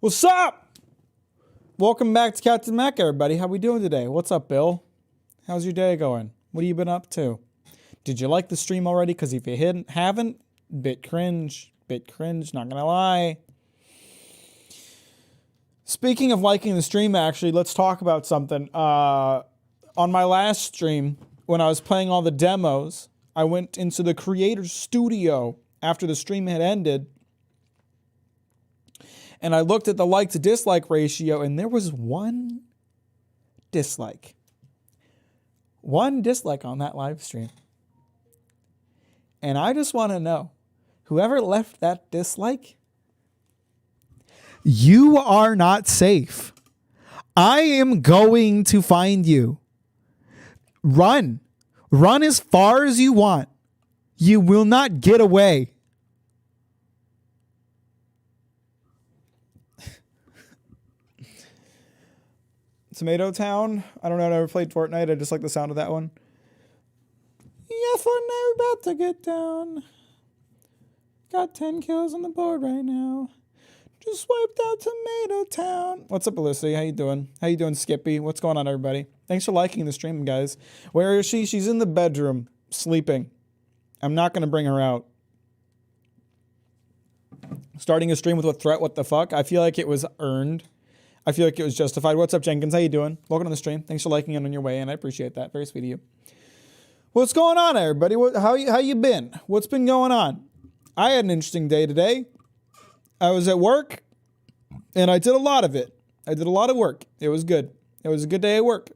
What's up? Welcome back to Captain Mack, everybody. How we doing today? What's up, Bill? How's your day going? What have you been up to? Did you like the stream already? Because if you haven't, bit cringe, not gonna lie. Speaking of liking the stream, actually, let's talk about something. On my last stream, when I was playing all the demos, I went into the creator's studio after the stream had ended, and I looked at the like to dislike ratio, and there was one dislike. One dislike on that live stream. And I just want to know, whoever left that dislike, you are not safe. I am going to find you. Run. Run as far as you want. You will not get away. Tomato Town. I don't know. I never played Fortnite. I just like the sound of that one. Yeah, Fortnite, we're about to get down. Got 10 kills on the board right now. Just wiped out Tomato Town. What's up, Alyssa? How you doing? How you doing, Skippy? What's going on, everybody? Thanks for liking the stream, guys. Where is she? She's in the bedroom, sleeping. I'm not going to bring her out. Starting a stream with what threat, what the fuck? I feel like it was earned. I feel like it was justified. What's up, Jenkins? How you doing? Welcome to the stream. Thanks for liking it on your way, and I appreciate that. Very sweet of you. What's going on, everybody? How you been? What's been going on? I had an interesting day today. I was at work, and I did a lot of it. I did a lot of work. It was good. It was a good day at work.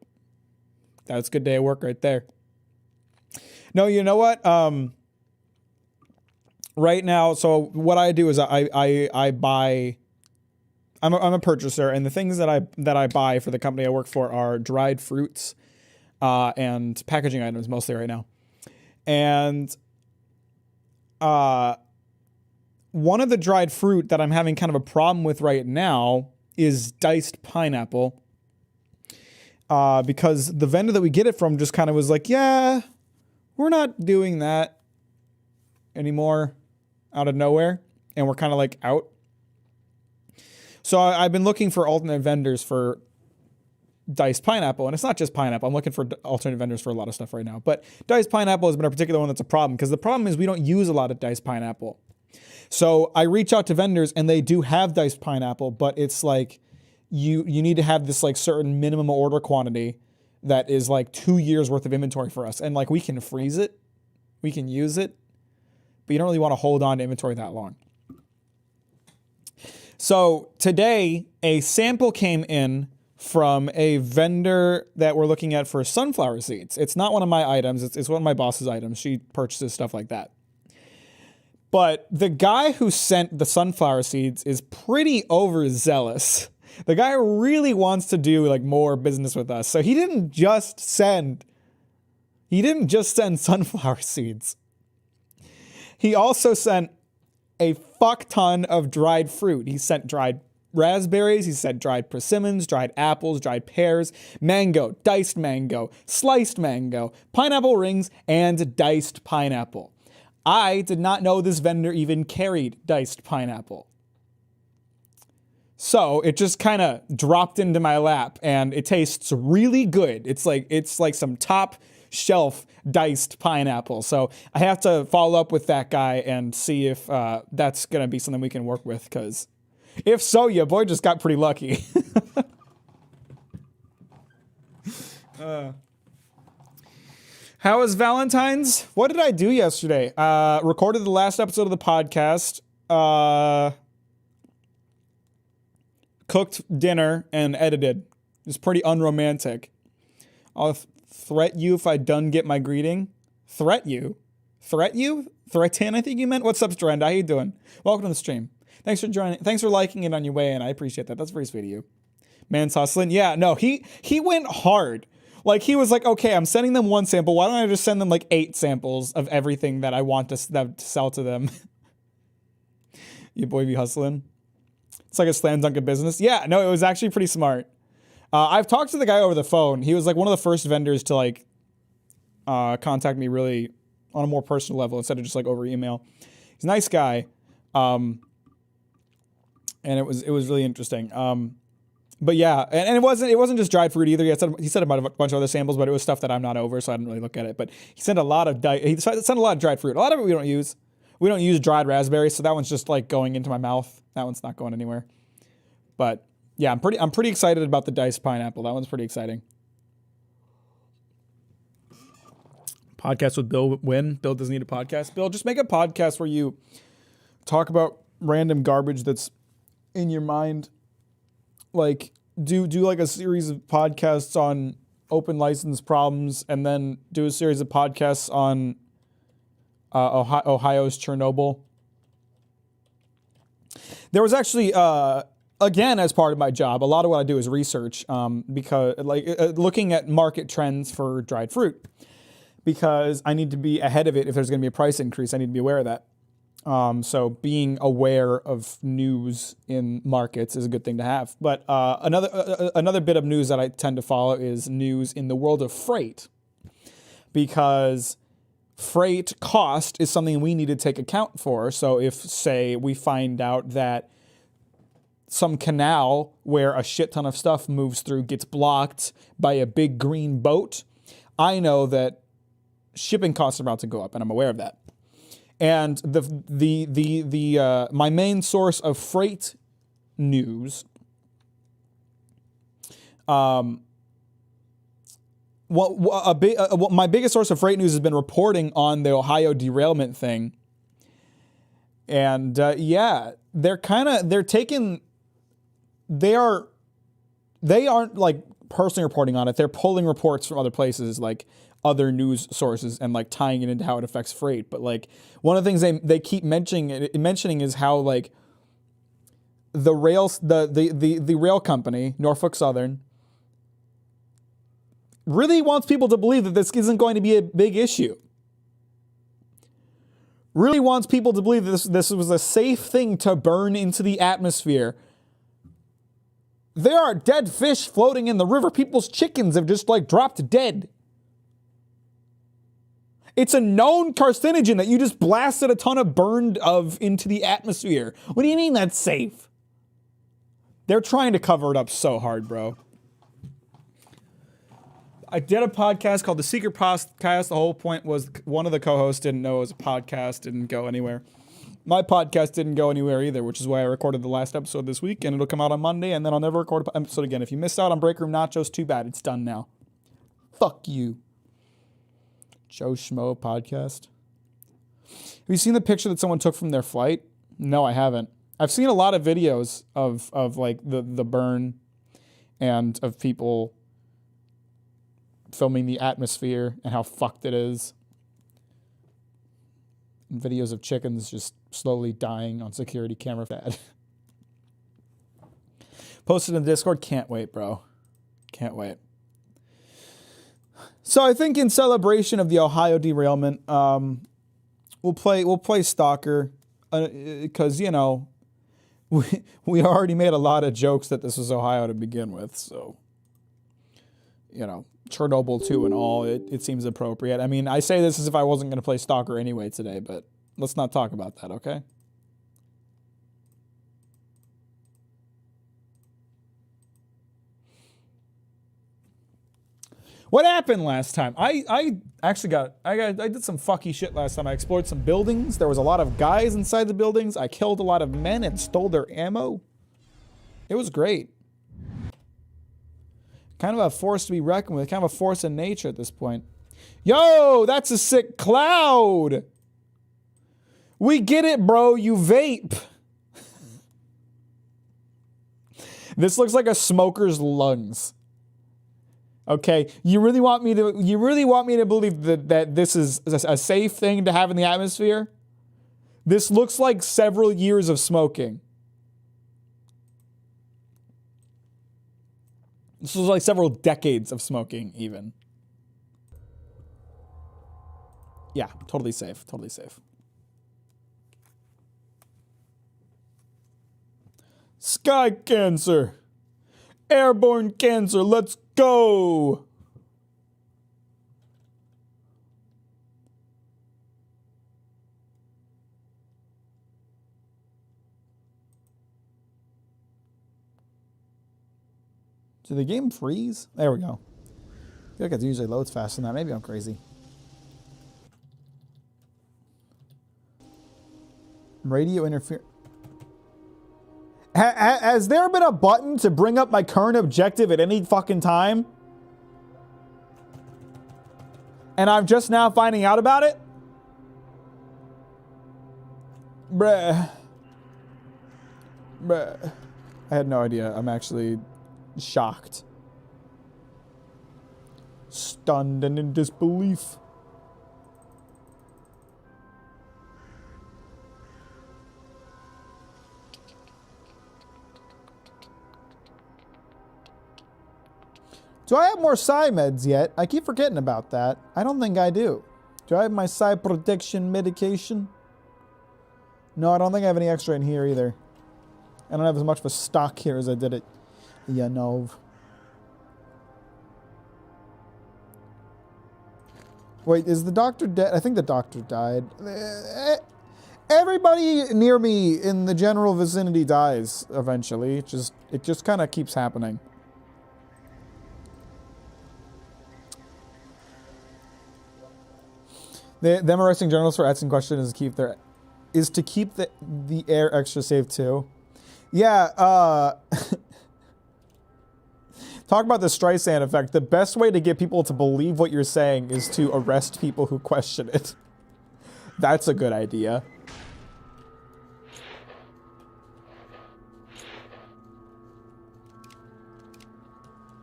That's a good day at work right there. No, you know what? Right now, so what I do is I buy. I'm a purchaser, and the things that I buy for the company I work for are dried fruits and packaging items mostly right now. And one of the dried fruit that I'm having kind of a problem with right now is diced pineapple. Because the vendor that we get it from just kind of was like, yeah, we're not doing that anymore out of nowhere. And we're kind of like out. So I've been looking for alternate vendors for diced pineapple. And it's not just pineapple. I'm looking for alternate vendors for a lot of stuff right now. But diced pineapple has been a particular one that's a problem. Because the problem is we don't use a lot of diced pineapple. So I reach out to vendors and they do have diced pineapple. But it's like you need to have this like certain minimum order quantity that is like 2 years worth of inventory for us. And like we can freeze it. We can use it. But you don't really want to hold on to inventory that long. So today, a sample came in from a vendor that we're looking at for sunflower seeds. It's not one of my items. It's one of my boss's items. She purchases stuff like that. But the guy who sent the sunflower seeds is pretty overzealous. The guy really wants to do like more business with us. So he didn't just send sunflower seeds. He also sent a fuck ton of dried fruit. He sent dried raspberries, he sent dried persimmons, dried apples, dried pears, mango, diced mango, sliced mango, pineapple rings, and diced pineapple. I did not know this vendor even carried diced pineapple. So it just kind of dropped into my lap, and it tastes really good. It's like some top shelf diced pineapple. So I have to follow up with that guy and see if that's going to be something we can work with, because if so, your boy just got pretty lucky. How was Valentine's? What did I do yesterday? Recorded the last episode of the podcast, cooked dinner, and edited. It was pretty unromantic. I'll threat you if I done get my greeting. Threat you? Threat you? Threaten, I think you meant. What's up, Strand? How you doing? Welcome to the stream. Thanks for joining. Thanks for liking it on your way in. I appreciate that. That's very sweet of you. Man's hustling. Yeah, no, he went hard. Like, he was like, okay, I'm sending them one sample. Why don't I just send them like 8 samples of everything that I want to sell to them? Your boy be hustling. It's like a slam dunk of business. Yeah, no, it was actually pretty smart. I've talked to the guy over the phone. He was like one of the first vendors to like contact me really on a more personal level instead of just like over email. He's a nice guy. and it was really interesting. But yeah, and it wasn't just dried fruit either. He said about a bunch of other samples, but it was stuff that I'm not over, so I didn't really look at it. But he sent a lot of dried fruit. A lot of it we don't use. We don't use dried raspberries, so that one's just like going into my mouth. That one's not going anywhere. But yeah, I'm pretty excited about the diced pineapple. That one's pretty exciting. Podcast with Bill Win. Bill doesn't need a podcast. Bill, just make a podcast where you talk about random garbage that's in your mind. Like do like a series of podcasts on open license problems, and then do a series of podcasts on Ohio's Chernobyl. There was actually, again, as part of my job, a lot of what I do is research, because looking at market trends for dried fruit, because I need to be ahead of it. If there's going to be a price increase, I need to be aware of that. So being aware of news in markets is a good thing to have. But another bit of news that I tend to follow is news in the world of freight, because freight cost is something we need to take account for. So if, say, we find out that some canal where a shit ton of stuff moves through gets blocked by a big green boat, I know that shipping costs are about to go up, and I'm aware of that. And my main source of freight news, my biggest source of freight news has been reporting on the Ohio derailment thing. And yeah, they aren't like personally reporting on it. They're pulling reports from other places, like other news sources, and like tying it into how it affects freight. But like one of the things they keep mentioning is how like the rail company, Norfolk Southern, really wants people to believe that this isn't going to be a big issue. Really wants people to believe that this was a safe thing to burn into the atmosphere. There are dead fish floating in the river. People's chickens have just like dropped dead. It's a known carcinogen that you just blasted a ton of burned of into the atmosphere. What do you mean that's safe? They're trying to cover it up so hard, bro. I did a podcast called The Secret Podcast. The whole point was one of the co-hosts didn't know it was a podcast, didn't go anywhere. My podcast didn't go anywhere either, which is why I recorded the last episode this week, and it'll come out on Monday, and then I'll never record an episode again. If you missed out on Break Room Nachos, too bad. It's done now. Fuck you. Joe Schmo podcast. Have you seen the picture that someone took from their flight? No, I haven't. I've seen a lot of videos of like the burn and of people filming the atmosphere and how fucked it is. And videos of chickens just slowly dying on security camera. Posted in the Discord. Can't wait, bro. Can't wait. So I think in celebration of the Ohio derailment, we'll play S.T.A.L.K.E.R. Because you know we already made a lot of jokes that this was Ohio to begin with, so you know Chernobyl 2 and all. It seems appropriate. I mean, I say this as if I wasn't going to play S.T.A.L.K.E.R. anyway today, but let's not talk about that, okay? What happened last time? I did some fucky shit last time. I explored some buildings. There was a lot of guys inside the buildings. I killed a lot of men and stole their ammo. It was great. Kind of a force to be reckoned with. Kind of a force in nature at this point. Yo, that's a sick cloud. We get it, bro. You vape. This looks like a smoker's lungs. Okay, you really want me to believe that this is a safe thing to have in the atmosphere? This looks like several years of smoking. This was like several decades of smoking, even. Yeah, totally safe. Totally safe. Sky cancer. Airborne cancer. Let's go. Did the game freeze? There we go. I feel like it usually loads faster than that. Maybe I'm crazy. Radio interference. Has there been a button to bring up my current objective at any fucking time? And I'm just now finding out about it? Bruh. Bruh. I had no idea. I'm actually shocked. Stunned and in disbelief. Do I have more psi meds yet? I keep forgetting about that. I don't think I do. Do I have my psi protection medication? No, I don't think I have any extra in here either. I don't have as much of a stock here as I did at Yanov. Wait, is the doctor dead? I think the doctor died. Everybody near me in the general vicinity dies eventually. It just kind of keeps happening. Them arresting journalists for asking questions is to keep the air extra safe too. Yeah, talk about the Streisand effect. The best way to get people to believe what you're saying is to arrest people who question it. That's a good idea.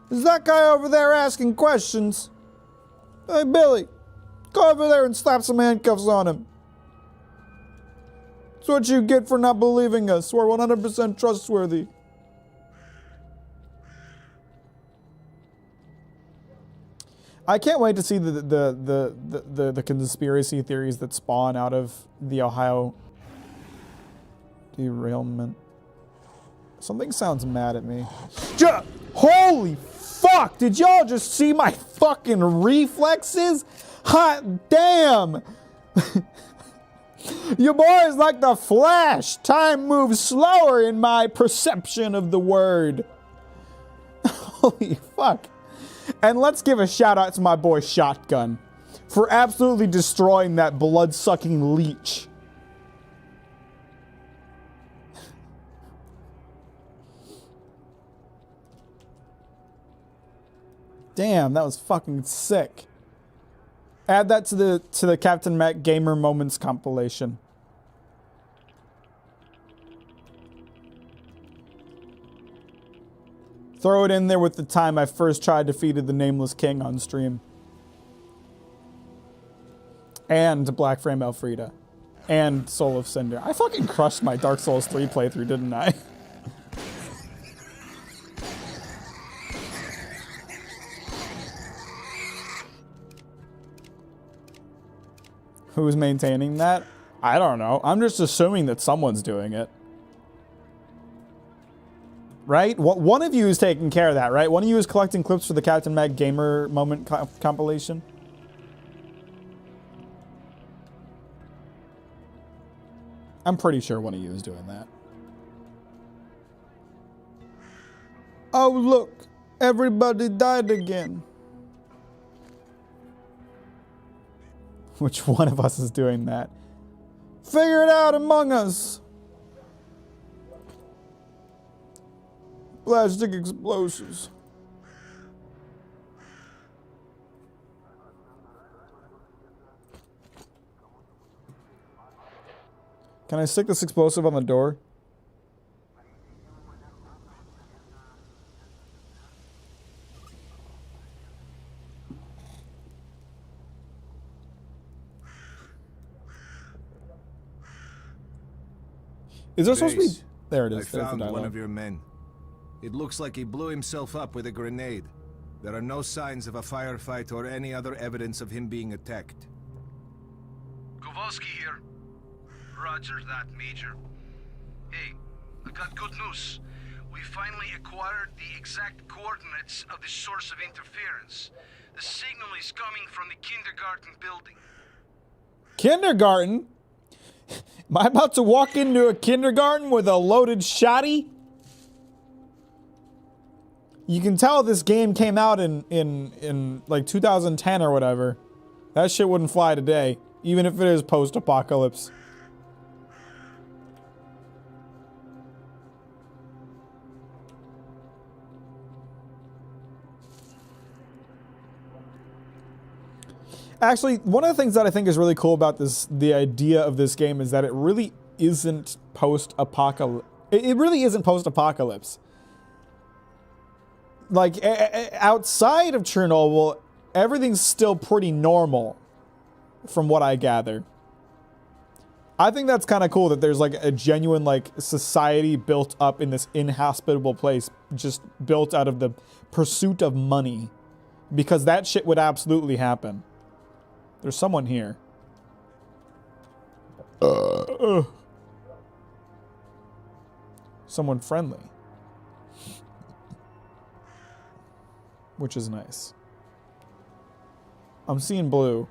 Is that guy over there asking questions? Hey, Billy. Go over there and slap some handcuffs on him. That's what you get for not believing us. We're 100% trustworthy. I can't wait to see the conspiracy theories that spawn out of the Ohio derailment. Something sounds mad at me. Holy fuck! Did y'all just see my fucking reflexes? Hot damn! Your boy is like the Flash. Time moves slower in my perception of the word. Holy fuck. And let's give a shout out to my boy Shotgun for absolutely destroying that blood-sucking leech. Damn, that was fucking sick. Add that to the Captain Mack Gamer Moments compilation. Throw it in there with the time I first tried defeated the Nameless King on stream. And Black Frame Elfrida. And Soul of Cinder. I fucking crushed my Dark Souls 3 playthrough, didn't I? Who's maintaining that? I don't know. I'm just assuming that someone's doing it. Right? One of you is taking care of that, right? One of you is collecting clips for the Captain Mack Gamer Moment compilation. I'm pretty sure one of you is doing that. Oh, look. Everybody died again. Which one of us is doing that? Figure it out among us. Plastic explosives. Can I stick this explosive on the door? Is there supposed to be... There it is. I found one of your men. It looks like he blew himself up with a grenade. There are no signs of a firefight or any other evidence of him being attacked. Kowalski here. Roger that, Major. Hey, I got good news. We finally acquired the exact coordinates of the source of interference. The signal is coming from the kindergarten building. Kindergarten? Am I about to walk into a kindergarten with a loaded shotty? You can tell this game came out in like 2010 or whatever. That shit wouldn't fly today, even if it is post-apocalypse. Actually, one of the things that I think is really cool about this, the idea of this game, is that it really isn't post-apocalypse. It really isn't post-apocalypse. Like, outside of Chernobyl, everything's still pretty normal, from what I gather. I think that's kind of cool that there's like a genuine like society built up in this inhospitable place, just built out of the pursuit of money, because that shit would absolutely happen. There's someone here. Someone friendly. Which is nice. I'm seeing blue.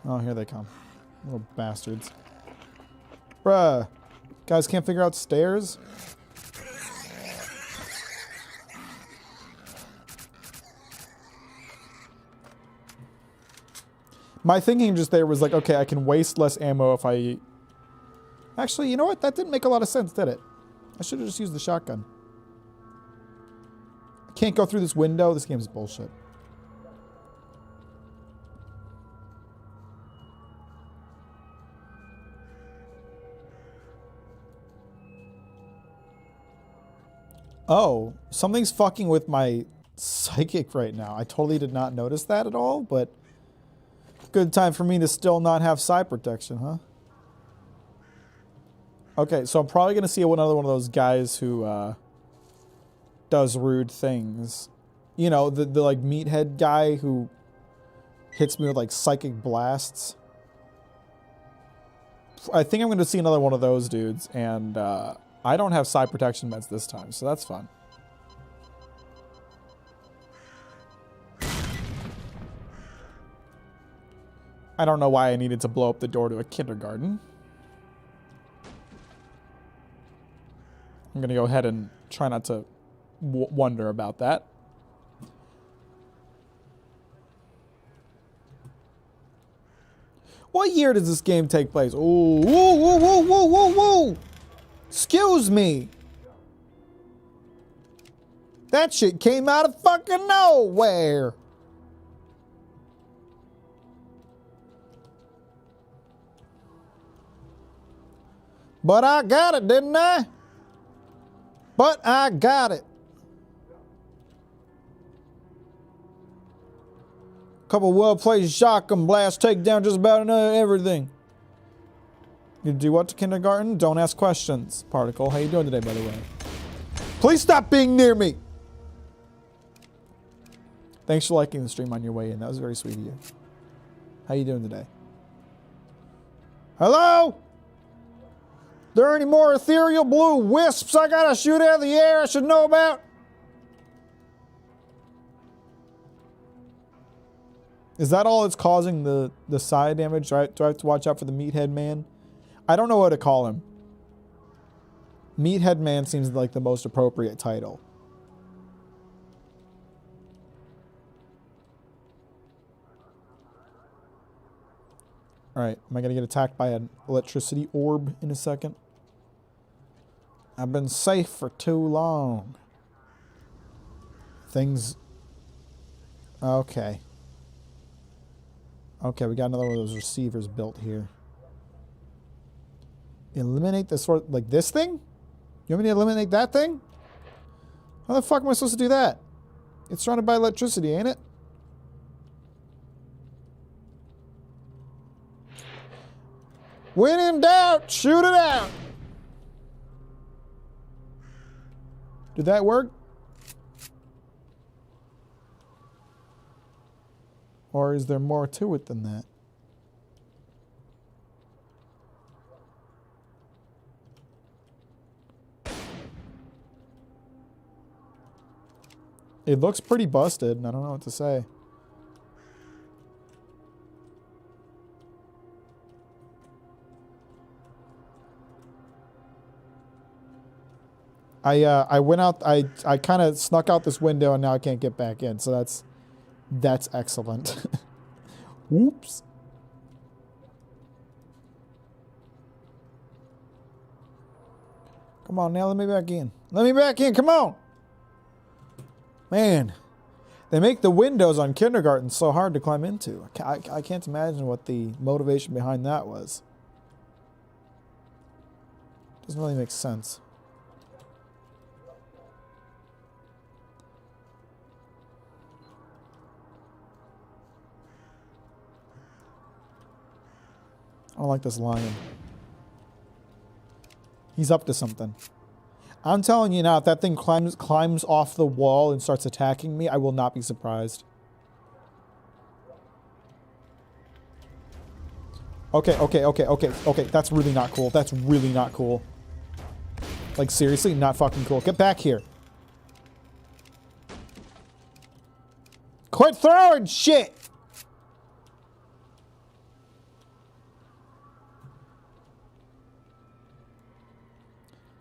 Oh, here they come. Little bastards. Bruh. Guys can't figure out stairs? My thinking just there was like, okay, I can waste less ammo if I... Actually, you know what? That didn't make a lot of sense, did it? I should have just used the shotgun. I can't go through this window. This game's bullshit. Oh, something's fucking with my psychic right now. I totally did not notice that at all, but... Good time for me to still not have psi protection, huh? Okay, so I'm probably going to see another one of those guys who does rude things. You know, the like meathead guy who hits me with like psychic blasts. I think I'm going to see another one of those dudes, and I don't have psi protection meds this time, so that's fun. I don't know why I needed to blow up the door to a kindergarten. I'm going to go ahead and try not to wonder about that. What year does this game take place? Ooh, whoa, whoa, whoa, whoa, whoa, whoa! Excuse me! That shit came out of fucking nowhere! But I got it, didn't I? But I got it. Couple well-placed shotgun blasts take down just about everything. You do what to kindergarten? Don't ask questions. Particle, how you doing today, by the way? Please stop being near me! Thanks for liking the stream on your way in. That was very sweet of you. How you doing today? Hello? There any more ethereal blue wisps I gotta shoot out of the air I should know about? Is that all that's causing the side damage? Do I have to watch out for the meathead man? I don't know what to call him. Meathead man seems like the most appropriate title. Alright, am I gonna get attacked by an electricity orb in a second? I've been safe for too long. Things... Okay. Okay, we got another one of those receivers built here. Eliminate the sort... Like this thing? You want me to eliminate that thing? How the fuck am I supposed to do that? It's surrounded by electricity, ain't it? When in doubt, shoot it out! Did that work? Or is there more to it than that? It looks pretty busted, and I don't know what to say. I went out. I kind of snuck out this window, and now I can't get back in. So that's excellent. Whoops. Come on now, let me back in. Let me back in. Come on, man. They make the windows on kindergarten so hard to climb into. I can't imagine what the motivation behind that was. Doesn't really make sense. I don't like this lion. He's up to something. I'm telling you now, if that thing climbs off the wall and starts attacking me, I will not be surprised. Okay. That's really not cool. That's really not cool. Like, seriously, not fucking cool. Get back here. Quit throwing shit!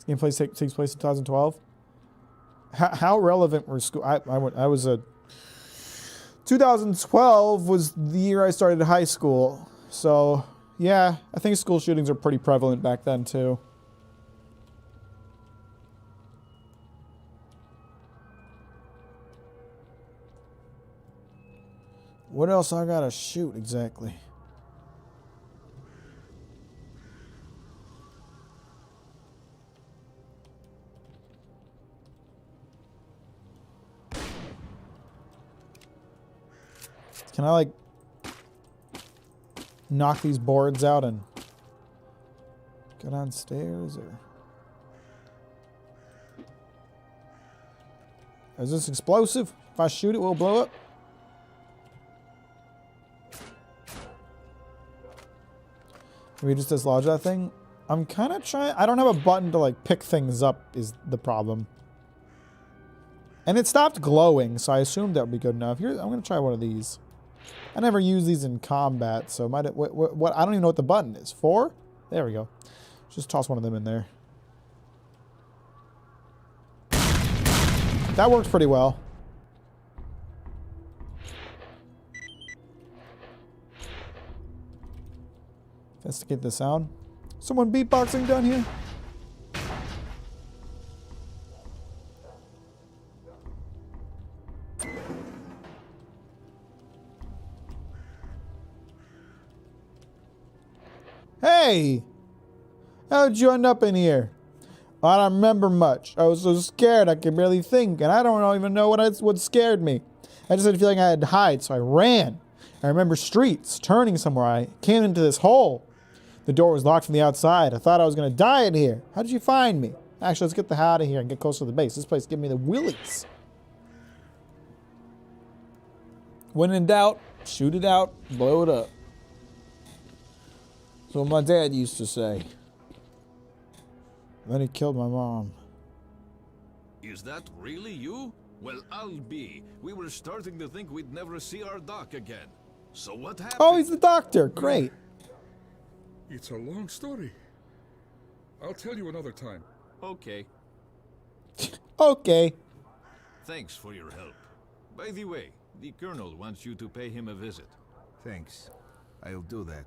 This game takes place in 2012. How relevant were school? I was a 2012 was the year I started high school. So yeah, I think school shootings are pretty prevalent back then too. What else I gotta shoot exactly? Can I, like, knock these boards out and go downstairs, or... Is this explosive? If I shoot it, will it blow up? Can we just dislodge that thing? I'm kind of trying... I don't have a button to, like, pick things up is the problem. And it stopped glowing, so I assumed that would be good enough. Here, I'm going to try one of these. I never use these in combat, so what I don't even know what the button is. 4? There we go. Just toss one of them in there. That works pretty well. Investigate the sound. Someone beatboxing down here? Hey! How'd you end up in here? I don't remember much. I was so scared I could barely think, and I don't even know what scared me. I just had a feeling I had to hide, so I ran. I remember streets, turning somewhere. I came into this hole. The door was locked from the outside. I thought I was going to die in here. How did you find me? Actually, let's get the hell out of here and get closer to the base. This place gave me the willies. When in doubt, shoot it out, blow it up. That's what my dad used to say. Then he killed my mom. Is that really you? Well, I'll be. We were starting to think we'd never see our doc again. So what happened? Oh, he's the doctor. Great. It's a long story. I'll tell you another time. Okay. Okay. Thanks for your help. By the way, the Colonel wants you to pay him a visit. Thanks. I'll do that.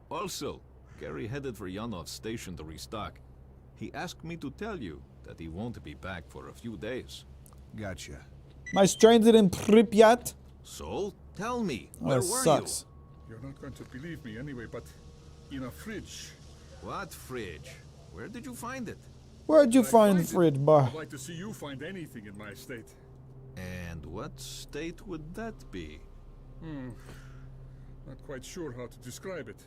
Also, Gary headed for Yanov's station to restock. He asked me to tell you that he won't be back for a few days. Gotcha. My stranger in Pripyat. So, tell me, Oh, where that were sucks. You're not going to believe me anyway, but in a fridge. you? What fridge? Where did you find it? Where'd you When I find it, Fridge Bar? I'd like to see you find anything in my estate. And what state would that be? Not quite sure how to describe it.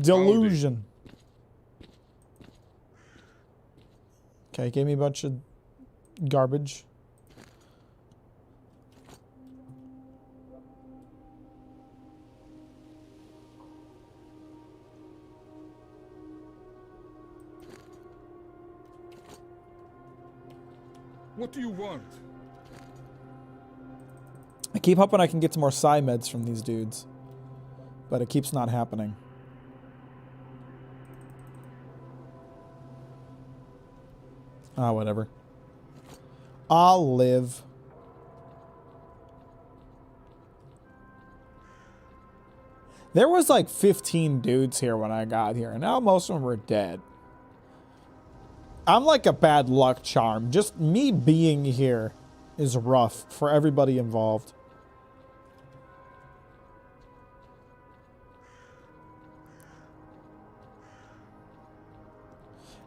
Delusion. Okay, gave me a bunch of garbage. What do you want? I keep hoping I can get some more psi meds from these dudes, but it keeps not happening. Ah, whatever. I'll live. There was like 15 dudes here when I got here, and now most of them are dead. I'm like a bad luck charm. Just me being here is rough for everybody involved.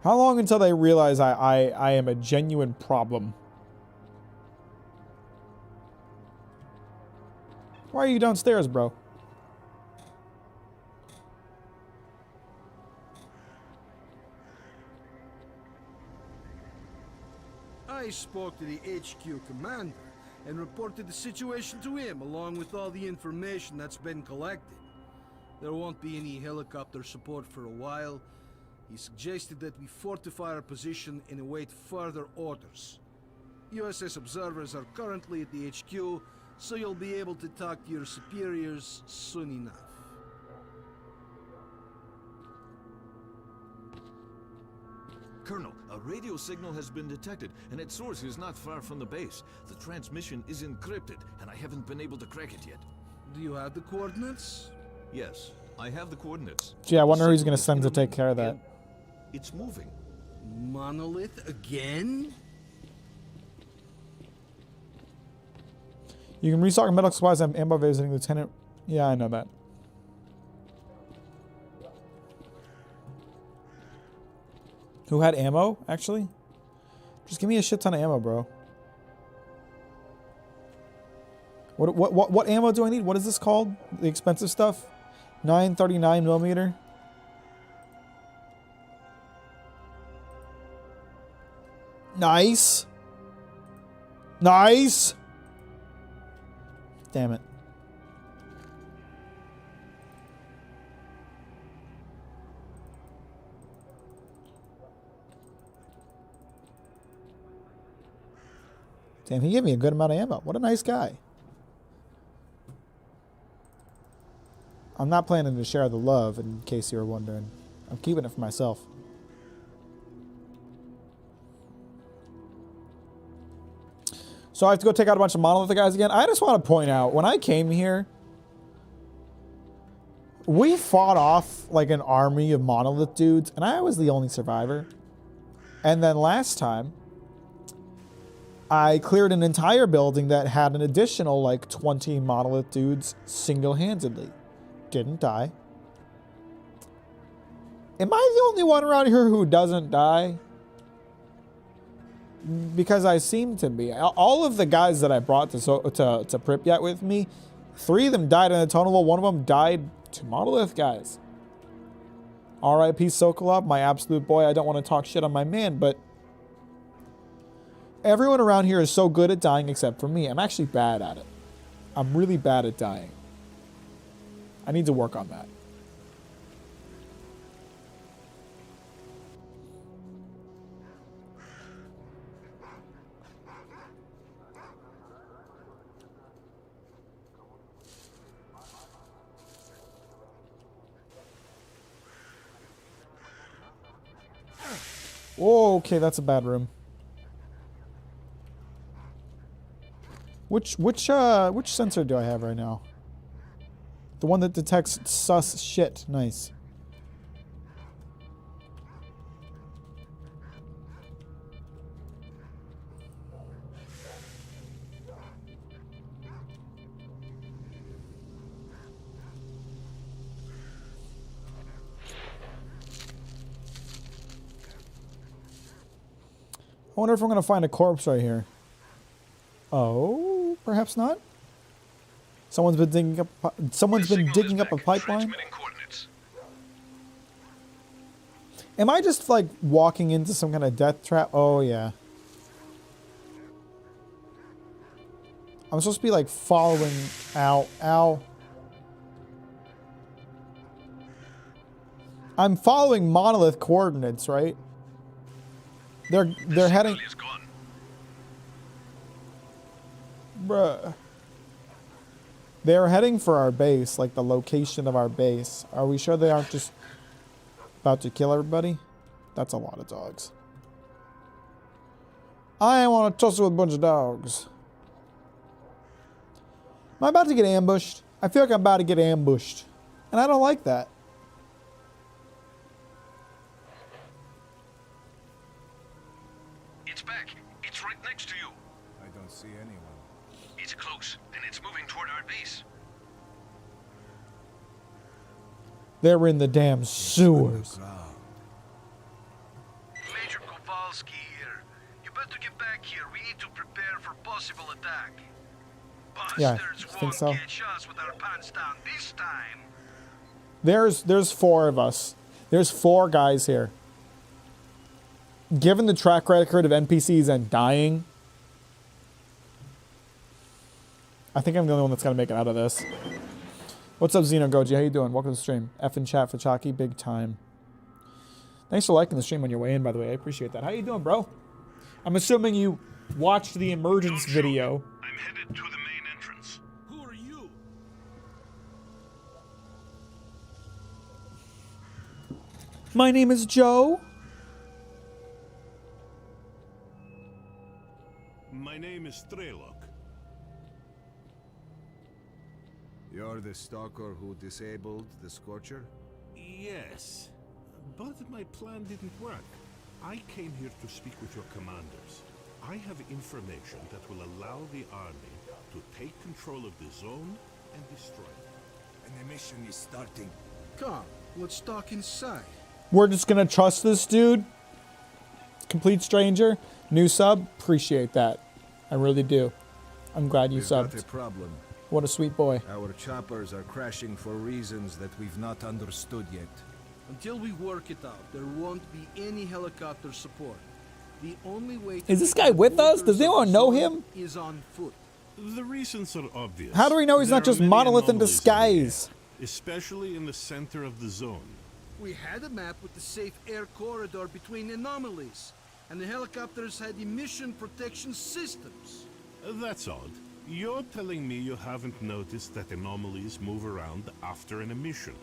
How long until they realize I am a genuine problem? Why are you downstairs, bro? I spoke to the HQ commander and reported the situation to him along with all the information that's been collected. There won't be any helicopter support for a while. He suggested that we fortify our position and await further orders. USS observers are currently at the HQ, so you'll be able to talk to your superiors soon enough. Colonel, a radio signal has been detected, and its source is not far from the base. The transmission is encrypted, and I haven't been able to crack it yet. Do you have the coordinates? Yes, I have the coordinates. Gee, I wonder who he's going to send to take care of that. It's moving. Monolith again? You can restock medical supplies and ammo visiting Lieutenant. Yeah, I know that. Who had ammo, actually? Just give me a shit ton of ammo, bro. What ammo do I need? What is this called? The expensive stuff? 939 millimeter. Nice. Nice. Damn it. Damn, he gave me a good amount of ammo. What a nice guy. I'm not planning to share the love, in case you were wondering. I'm keeping it for myself. So I have to go take out a bunch of monolithic guys again. I just want to point out, when I came here, we fought off like an army of monolith dudes, and I was the only survivor. And then last time, I cleared an entire building that had an additional like 20 monolith dudes single-handedly. Didn't die. Am I the only one around here who doesn't die? Because I seem to be. All of the guys that I brought to Pripyat with me, 3 of them died in a tunnel. 1 of them died to monolith guys. R.I.P. Sokolov, my absolute boy. I don't want to talk shit on my man, but everyone around here is so good at dying except for me. I'm actually bad at it. I'm really bad at dying. I need to work on that. Oh, okay, that's a bad room. Which sensor do I have right now? The one that detects sus shit. Nice. I wonder if I'm going to find a corpse right here. Oh, perhaps not. Someone's been digging up a pipeline. Am I just like walking into some kind of death trap? Oh yeah. I'm supposed to be like following. Ow, ow. I'm following monolith coordinates, right? They're heading. Bruh. They're heading for our base, like the location of our base. Are we sure they aren't just about to kill everybody? That's a lot of dogs. I ain't want to tussle with a bunch of dogs. Am I about to get ambushed? I feel like I'm about to get ambushed. And I don't like that. It's back. It's right next to you. I don't see anyone. It's close, and it's moving toward our base. They're in the damn sewers. Major Kowalski here. You better get back here. We need to prepare for possible attack. Yeah, Bastards I think won't so. catch us with our pants down this time. There's 4 of us. There's 4 guys here. Given the track record of NPCs and dying, I think I'm the only one that's gonna make it out of this. What's up, Xeno Goji? How you doing? Welcome to the stream. F in chat for Chalky, big time. Thanks for liking the stream on your way in, by the way. I appreciate that. How you doing, bro? I'm assuming you watched the emergence video. I'm headed to the main entrance. Who are you? My name is Joe. My name is S.T.A.L.K.E.R. You're the stalker who disabled the Scorcher? Yes, but my plan didn't work. I came here to speak with your commanders. I have information that will allow the army to take control of the zone and destroy it. And the mission is starting. Come, let's talk inside. We're just gonna trust this dude. Complete stranger. New sub. Appreciate that. I really do. I'm glad you We've got a subbed. problem. What a sweet boy. Our choppers are crashing for reasons that we've not understood yet. Until we work it out, there won't be any helicopter support. The only way to Is this get guy the with us? borders Does of anyone the know zone him? Is on foot. The reasons are obvious. How do we know he's There not are just many monolith in anomalies the air, disguise? especially in the center of the zone. We had a map with the safe air corridor between anomalies, and the helicopters had emission protection systems. That's odd. You're telling me you haven't noticed that anomalies move around after an emission.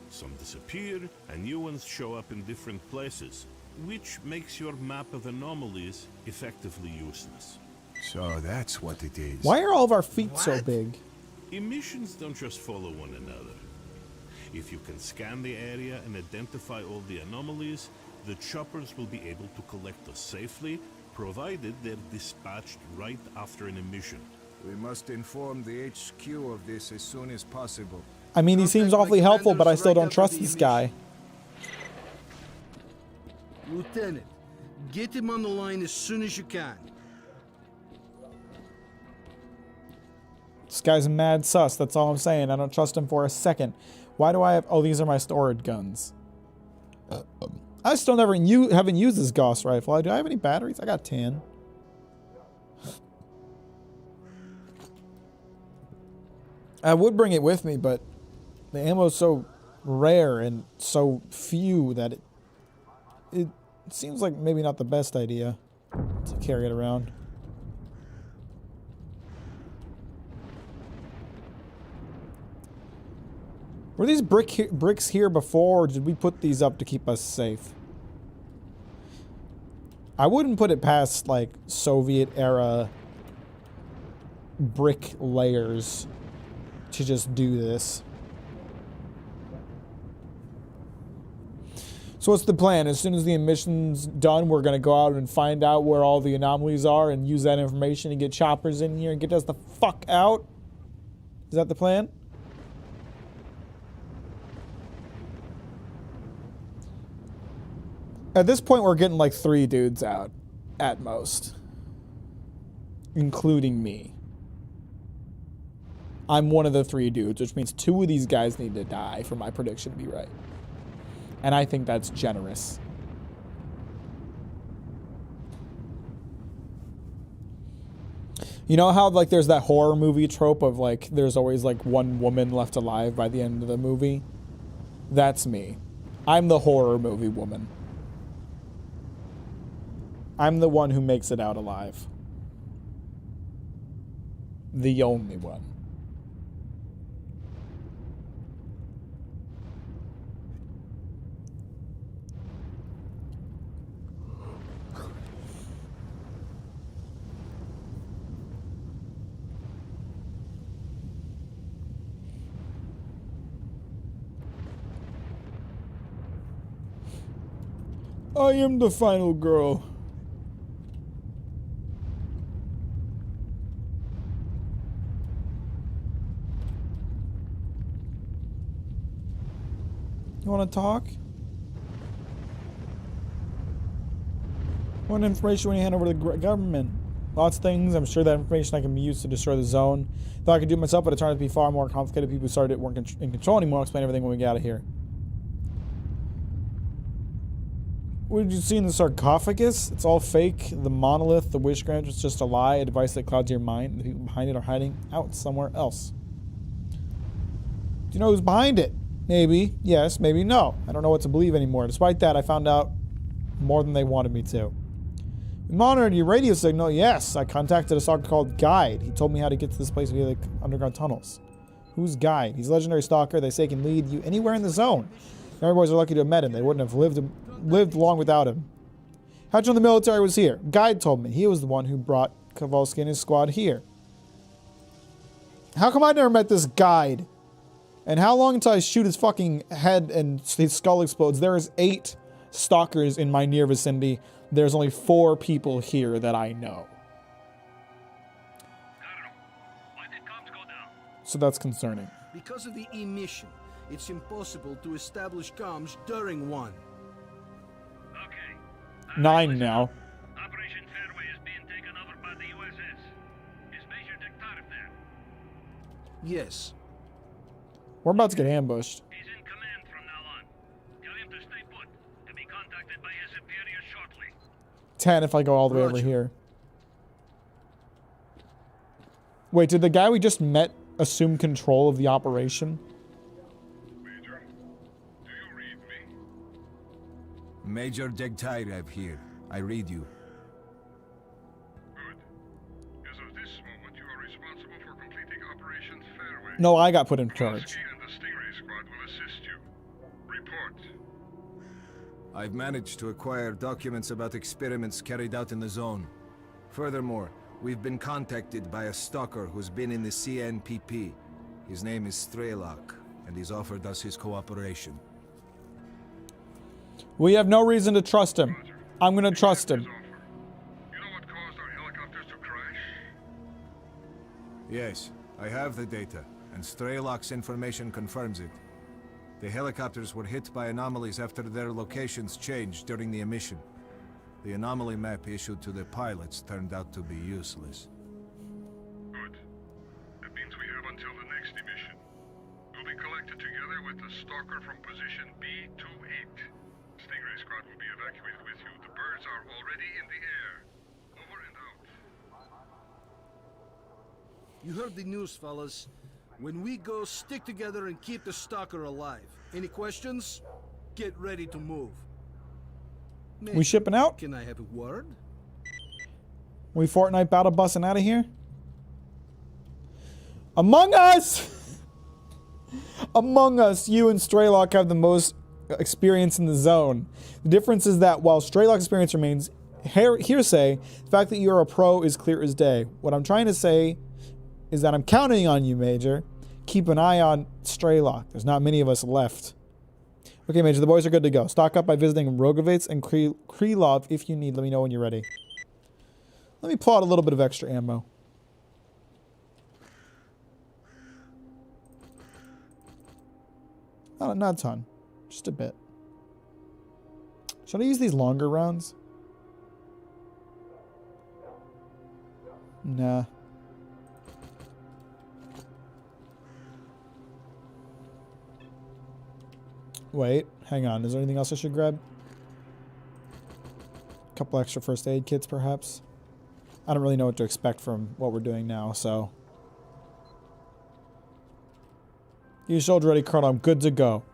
Some disappear, and new ones show up in different places, which makes your map of anomalies effectively useless. So that's what it is. Why are all of our feet so big? Emissions don't just follow one another. If you can scan the area and identify all the anomalies, the choppers will be able to collect us safely, provided they're dispatched right after an emission. We must inform the HQ of this as soon as possible. I mean, he seems Contact my awfully helpful, but I commanders still right don't after trust the this guy. Lieutenant, get him on the line as soon as you can. This guy's mad sus. That's all I'm saying. I don't trust him for a second. Why do I have... Oh, these are my storage guns. I still haven't used this Gauss rifle. Do I have any batteries? I got 10. I would bring it with me, but the ammo is so rare and so few that it seems like maybe not the best idea to carry it around. Were these bricks here before, or did we put these up to keep us safe? I wouldn't put it past, like, Soviet-era brick layers to just do this. So what's the plan? As soon as the emission's done, we're going to go out and find out where all the anomalies are and use that information to get choppers in here and get us the fuck out? Is that the plan? At this point, we're getting like 3 dudes out, at most. Including me. I'm one of the 3 dudes, which means 2 of these guys need to die for my prediction to be right. And I think that's generous. You know how, like, there's that horror movie trope of, like, there's always, like, one woman left alive by the end of the movie? That's me. I'm the horror movie woman. I'm the one who makes it out alive. The only one. I am the final girl. You want to talk? What information when you hand over to the government? Lots of things. I'm sure that information I can be used to destroy the zone. Thought I could do it myself, but it turned out to be far more complicated. People who started weren't in control anymore. I'll explain everything when we get out of here. What did you see in the sarcophagus? It's all fake. The monolith, the wish grant was just a lie, a device that clouds your mind. The people behind it are hiding out somewhere else. Do you know who's behind it? Maybe. Yes, maybe no. I don't know what to believe anymore. Despite that, I found out more than they wanted me to. We monitored your radio signal. Yes, I contacted a stalker called Guide. He told me how to get to this place via the underground tunnels. Who's Guide? He's a legendary stalker. They say he can lead you anywhere in the zone. The Army boys are lucky to have met him. They wouldn't have lived long without him. How'd you know the military was here? Guide told me. He was the one who brought Kowalski and his squad here. How come I never met this Guide? And how long until I shoot his fucking head and his skull explodes? There is 8 stalkers in my near vicinity. There's only 4 people here that I know. Why did comms go down? So that's concerning. Because of the emission, it's impossible to establish comms during one. Okay. 9 now. Operation Fairway is being taken over by the USS. Is Major S.T.A.L.K.E.R there? Yes. We're about to get ambushed. He's in command from now on. Tell him to stay put and be contacted by his superior shortly. 10 if I go all the way over Roger. here. Wait, did the guy we just met assume control of the operation? Major, do you read me? Major S.T.A.L.K.E.R here. I read you. Good. As of this moment, you are responsible for completing Operation Fairway. No, I got put in charge. Kowalski and the Stingray squad will assist you. Report. I've managed to acquire documents about experiments carried out in the zone. Furthermore, we've been contacted by a stalker who's been in the CNPP. His name is S.T.A.L.K.E.R, and he's offered us his cooperation. We have no reason to trust him. I'm gonna trust him. His offer. You know what caused our helicopters to crash? Yes, I have the data, and S.T.A.L.K.E.'s information confirms it. The helicopters were hit by anomalies after their locations changed during the emission. The anomaly map issued to the pilots turned out to be useless. Good. That means we have until the next emission. We'll be collected together with the stalker from position B28. Stingray squad will be evacuated with you. The birds are already in the air. Over and out. You heard the news, fellas. When we go, stick together and keep the stalker alive. Any questions? Get ready to move. We shipping out? Can I have a word? We Fortnite battle busting out of here? Among Us! Among Us, you and S.T.A.L.K.E.R have the most experience in the zone. The difference is that while S.T.A.L.K.E.'s experience remains hearsay, the fact that you're a pro is clear as day. What I'm trying to say is that I'm counting on you, Major. Keep an eye on S.T.A.L.K.E.R. There's not many of us left. Okay, Major, the boys are good to go. Stock up by visiting Rogovitz and Krylov if you need. Let me know when you're ready. Let me pull out a little bit of extra ammo. Not a ton. Just a bit. Should I use these longer rounds? Nah. Wait, hang on. Is there anything else I should grab? A couple extra first aid kits, perhaps? I don't really know what to expect from what we're doing now, so. You shoulder ready, Colonel. I'm good to go.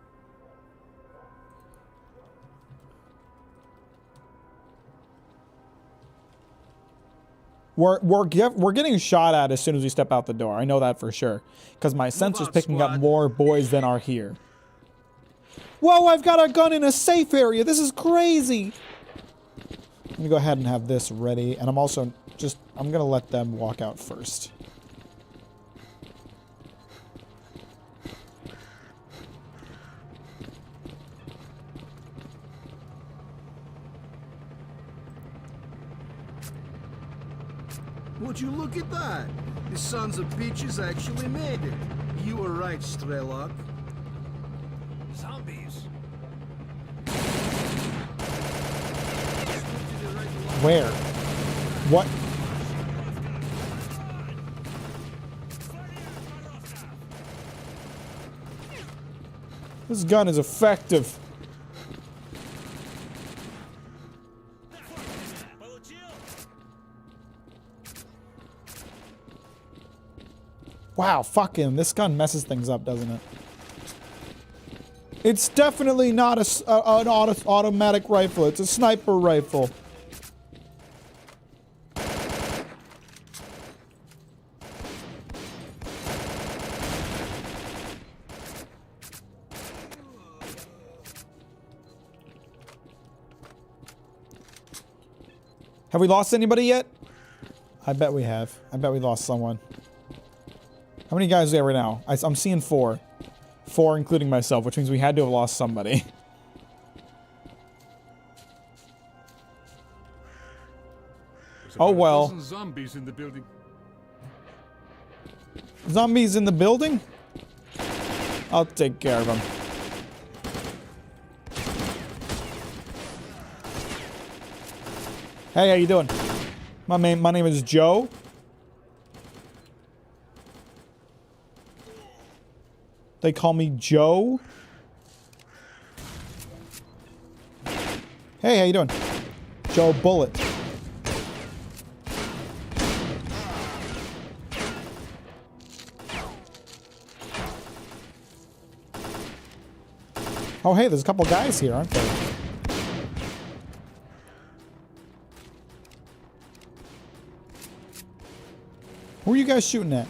We're getting shot at as soon as we step out the door. I know that for sure. Because my sensor's picking up more boys than are here. Whoa, I've got a gun in a safe area. This is crazy. I'm gonna go ahead and have this ready. And I'm also I'm gonna let them walk out first. Would you look at that? The sons of bitches actually made it. You were right, S.T.A.L.K.E.R. Zombies. Where? What? This gun is effective. Wow, fucking, this gun messes things up, doesn't it? It's definitely not an automatic rifle. It's a sniper rifle. Have we lost anybody yet? I bet we have. I bet we lost someone. How many guys are there right now? I'm seeing 4. 4 including myself, which means we had to have lost somebody. Oh well. Zombies in the building. Zombies in the building? I'll take care of them. Hey, how you doing? My name is Joe. They call me Joe. Hey, how you doing? Joe Bullet. Oh, hey, there's a couple guys here, aren't there? Who are you guys shooting at?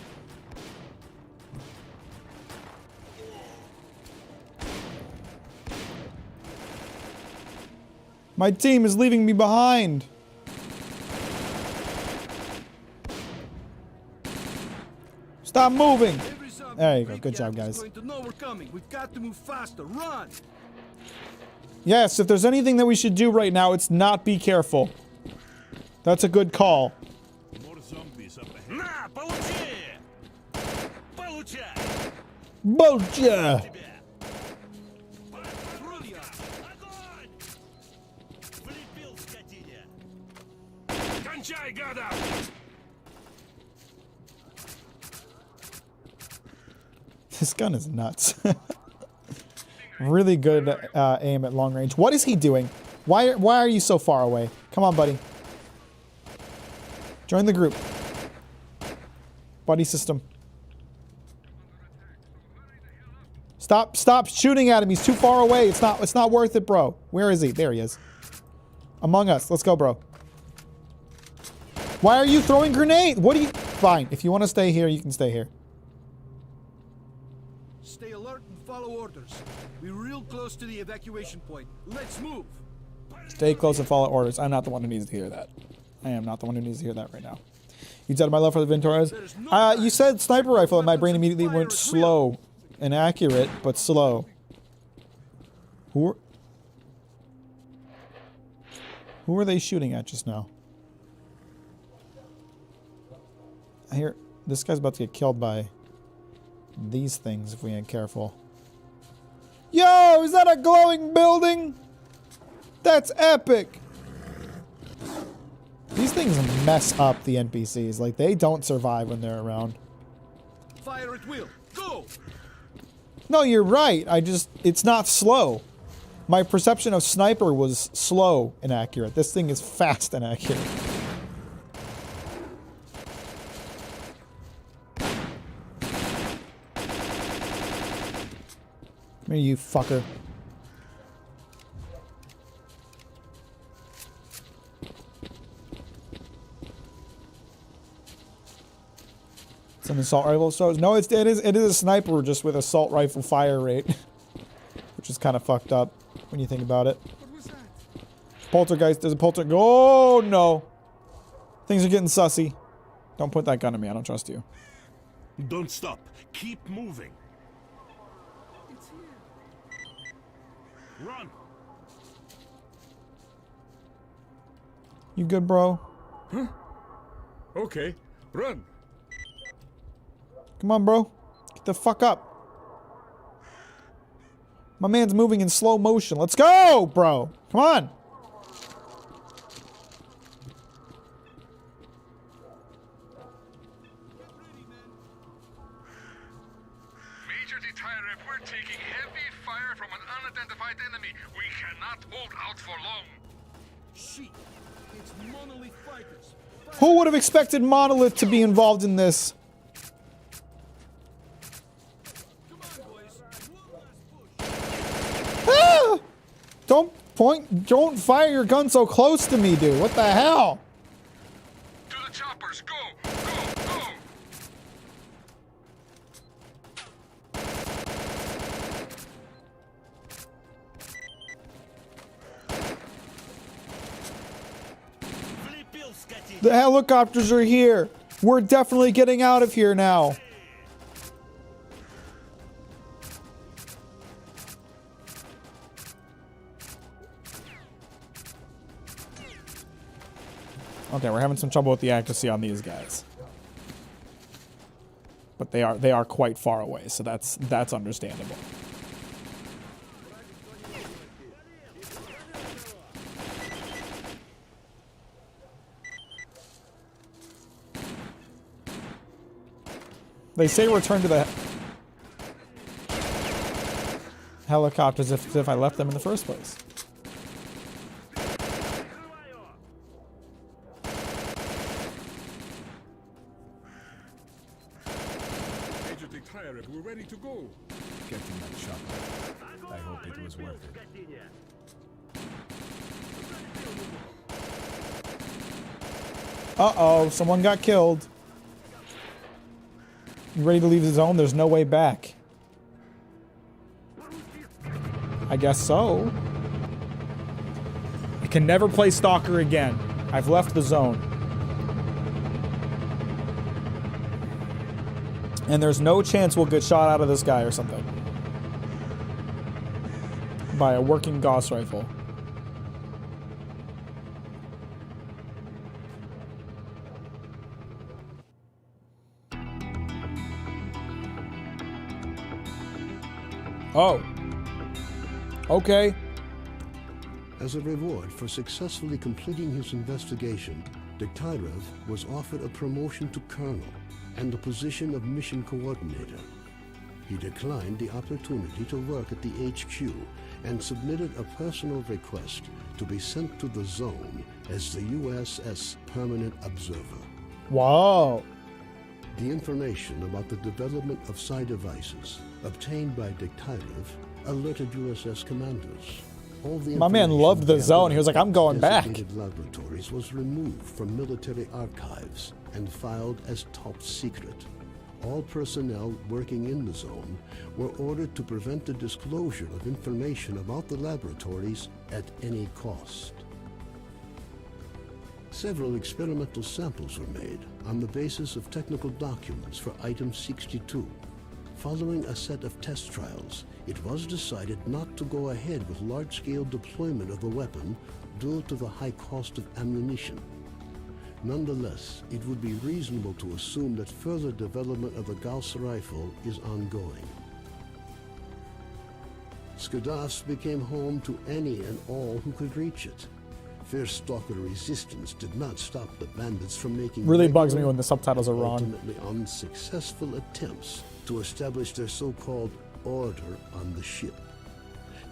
My team is leaving me behind. Stop moving. There you go. Good job, guys. Going to know we're coming. We've got to move faster. Run. Yes, if there's anything that we should do right now, it's not be careful. That's a good call. More zombies up ahead. На, получи! Получай! Bolcha! Огонь! Влепил скотине! Кончай, гада! This gun is nuts. Really good aim at long range. What is he doing? Why are you so far away? Come on, buddy. Join the group. Buddy system. Stop shooting at him. He's too far away. It's not worth it, bro. Where is he? There he is. Among Us. Let's go, bro. Why are you throwing grenades? What are you... Fine. If you want to stay here, you can stay here. Stay alert and follow orders. We're real close to the evacuation point. Let's move. Stay close and follow orders. I'm not the one who needs to hear that. I am not the one who needs to hear that right now. You said my love for the Venturas. You said sniper rifle, and my brain immediately went slow. Inaccurate, but slow. Who are they shooting at just now? I hear this guy's about to get killed by these things if we ain't careful. Yo, is that a glowing building? That's epic. These things mess up the NPCs. Like, they don't survive when they're around. Fire at will. Go. No, you're right. It's not slow. My perception of sniper was slow and accurate. This thing is fast and accurate. Come here, you fucker. It's an assault rifle. So no, it is a sniper just with assault rifle fire rate, which is kind of fucked up when you think about it. What was that? Poltergeist. There's a poltergeist. Oh no, things are getting sussy. Don't put that gun on me. I don't trust you. Don't stop. Keep moving. It's here. Run. You good, bro? Okay, run. Come on, bro. Get the fuck up. My man's moving in slow motion. Let's go, bro. Come on. Major T.A.L.K.E.R, we're taking heavy fire from an unidentified enemy. We cannot hold out for long. Shit. It's monolith fighters. Who would have expected Monolith to be involved in this? Come on, boys. One last push. Ah! Don't fire your gun so close to me, dude. What the hell? To the choppers, go, go, go. The helicopters are here. We're definitely getting out of here now. Okay, we're having some trouble with the accuracy on these guys. But they are quite far away, so that's understandable. They say return to the helicopters if I left them in the first place. Major T.A.L.K.E.R, we're ready to go. Getting that shot. I hope it was worth it. Uh-oh, someone got killed. You ready to leave the zone? There's no way back. I guess so. I can never play Stalker again. I've left the zone. And there's no chance we'll get shot out of this guy or something. By a working Gauss rifle. Oh. Okay. As a reward for successfully completing his investigation, S.T.A.L.K.E.R was offered a promotion to colonel and the position of mission coordinator. He declined the opportunity to work at the HQ and submitted a personal request to be sent to the zone as the USS Permanent Observer. Wow. The information about the development of psi devices obtained by S.T.A.L.K.E.R alerted USS commanders. All the My man loved the zone. He was like, I'm going back. designated laboratories was removed from military archives and filed as top secret. All personnel working in the zone were ordered to prevent the disclosure of information about the laboratories at any cost. Several experimental samples were made on the basis of technical documents for Item 62. Following a set of test trials, it was decided not to go ahead with large-scale deployment of the weapon due to the high cost of ammunition. Nonetheless, it would be reasonable to assume that further development of the Gauss rifle is ongoing. Skadovsk became home to any and all who could reach it. Fierce stalker resistance did not stop the bandits from making Really bugs me when the subtitles are wrong. ultimately unsuccessful attempts to establish their so-called order on the ship.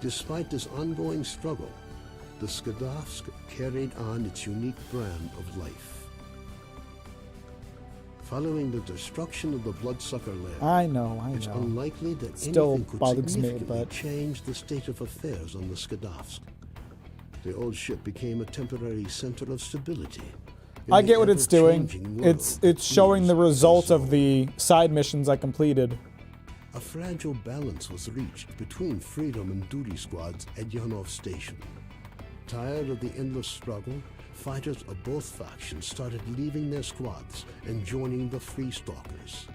Despite this ongoing struggle, the Skadovsk carried on its unique brand of life. Following the destruction of the Bloodsucker Lab, I know. it's unlikely that Still anything could bugs me, significantly but- change the state of affairs on the Skadovsk. The old ship became a temporary center of stability. in I the get what it's doing. ever-changing world It's showing the used result as of the side missions I completed. a fragile balance was reached between freedom and duty squads at Yanov Station. Tired of the endless struggle, fighters of both factions started leaving their squads and joining the Free Stalkers.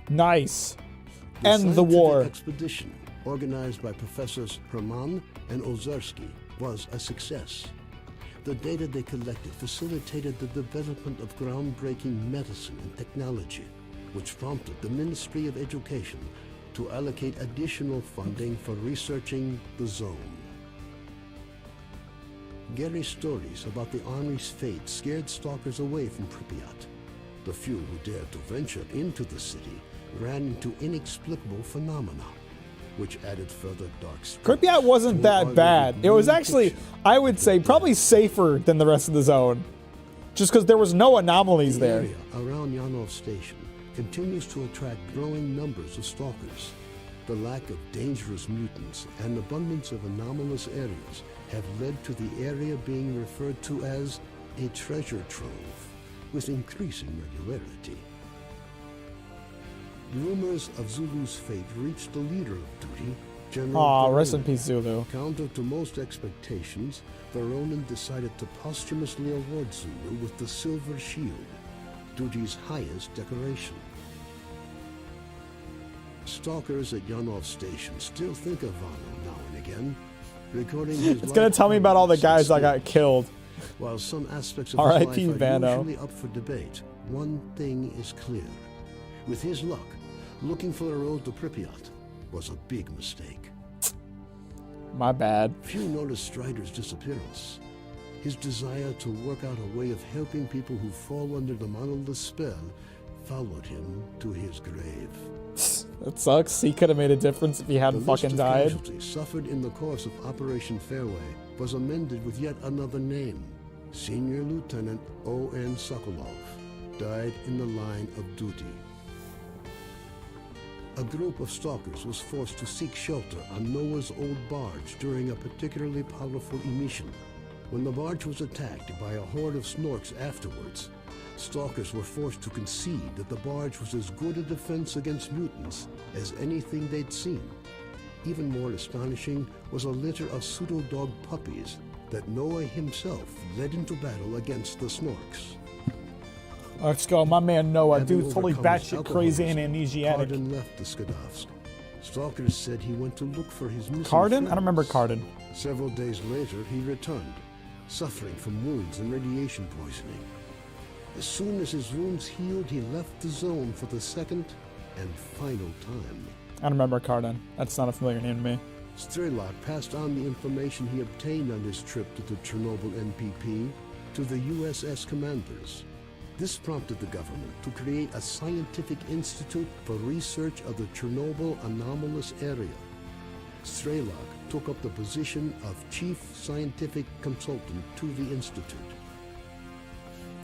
Nice. The End the scientific war. expedition, organized by Professors Herman and Ozerski, was a success. The data they collected facilitated the development of groundbreaking medicine and technology, which prompted the Ministry of Education to allocate additional funding for researching the zone. Gary's stories about the Army's fate scared stalkers away from Pripyat. The few who dared to venture into the city ran into inexplicable phenomena, which added further dark streaks. Pripyat wasn't that bad. It was actually, I would say, probably safer than the rest of the zone. Just because there was no anomalies there. The area around Yanov Station continues to attract growing numbers of stalkers. The lack of dangerous mutants and abundance of anomalous areas have led to the area being referred to as a treasure trove, with increasing regularity. Rumors of Zulu's fate reached the leader of duty, General Aw, rest in Ronan. peace, Zulu. Counter to most expectations, the Ronin decided to posthumously award Zulu with the Silver Shield, duty's highest decoration. Stalkers at Yanov Station still think of Vano now and again, recording his It's gonna tell me about all the guys that got killed. While some aspects of R.I.P. his life are Vano. usually up for debate, one thing is clear. With his luck, looking for a road to Pripyat was a big mistake. My bad. Few noticed Strider's disappearance. His desire to work out a way of helping people who fall under the monolith's spell followed him to his grave. It sucks. He could have made a difference if he hadn't The list fucking of died. casualties suffered in the course of Operation Fairway was amended with yet another name. Senior Lieutenant O.N. Sokolov died in the line of duty. A group of stalkers was forced to seek shelter on Noah's old barge during a particularly powerful emission. When the barge was attacked by a horde of snorks afterwards, stalkers were forced to concede that the barge was as good a defense against mutants as anything they'd seen. Even more astonishing was a litter of pseudo-dog puppies that Noah himself led into battle against the snorks. Let's go. My man Noah, Having dude's totally overcome his batshit crazy and alcoholism, amnesiac. Carden left the Skadovsk. Stalkers said he went to look for his missing Carden? I friends. don't remember Carden. Several days later, he returned, suffering from wounds and radiation poisoning. As soon as his wounds healed, he left the zone for the second and final time. I don't remember Carden. That's not a familiar name to me. S.T.A.L.K.E.R passed on the information he obtained on his trip to the Chernobyl NPP to the USS commanders. This prompted the government to create a scientific institute for research of the Chernobyl anomalous area. S.T.A.L.K.E.R took up the position of chief scientific consultant to the institute.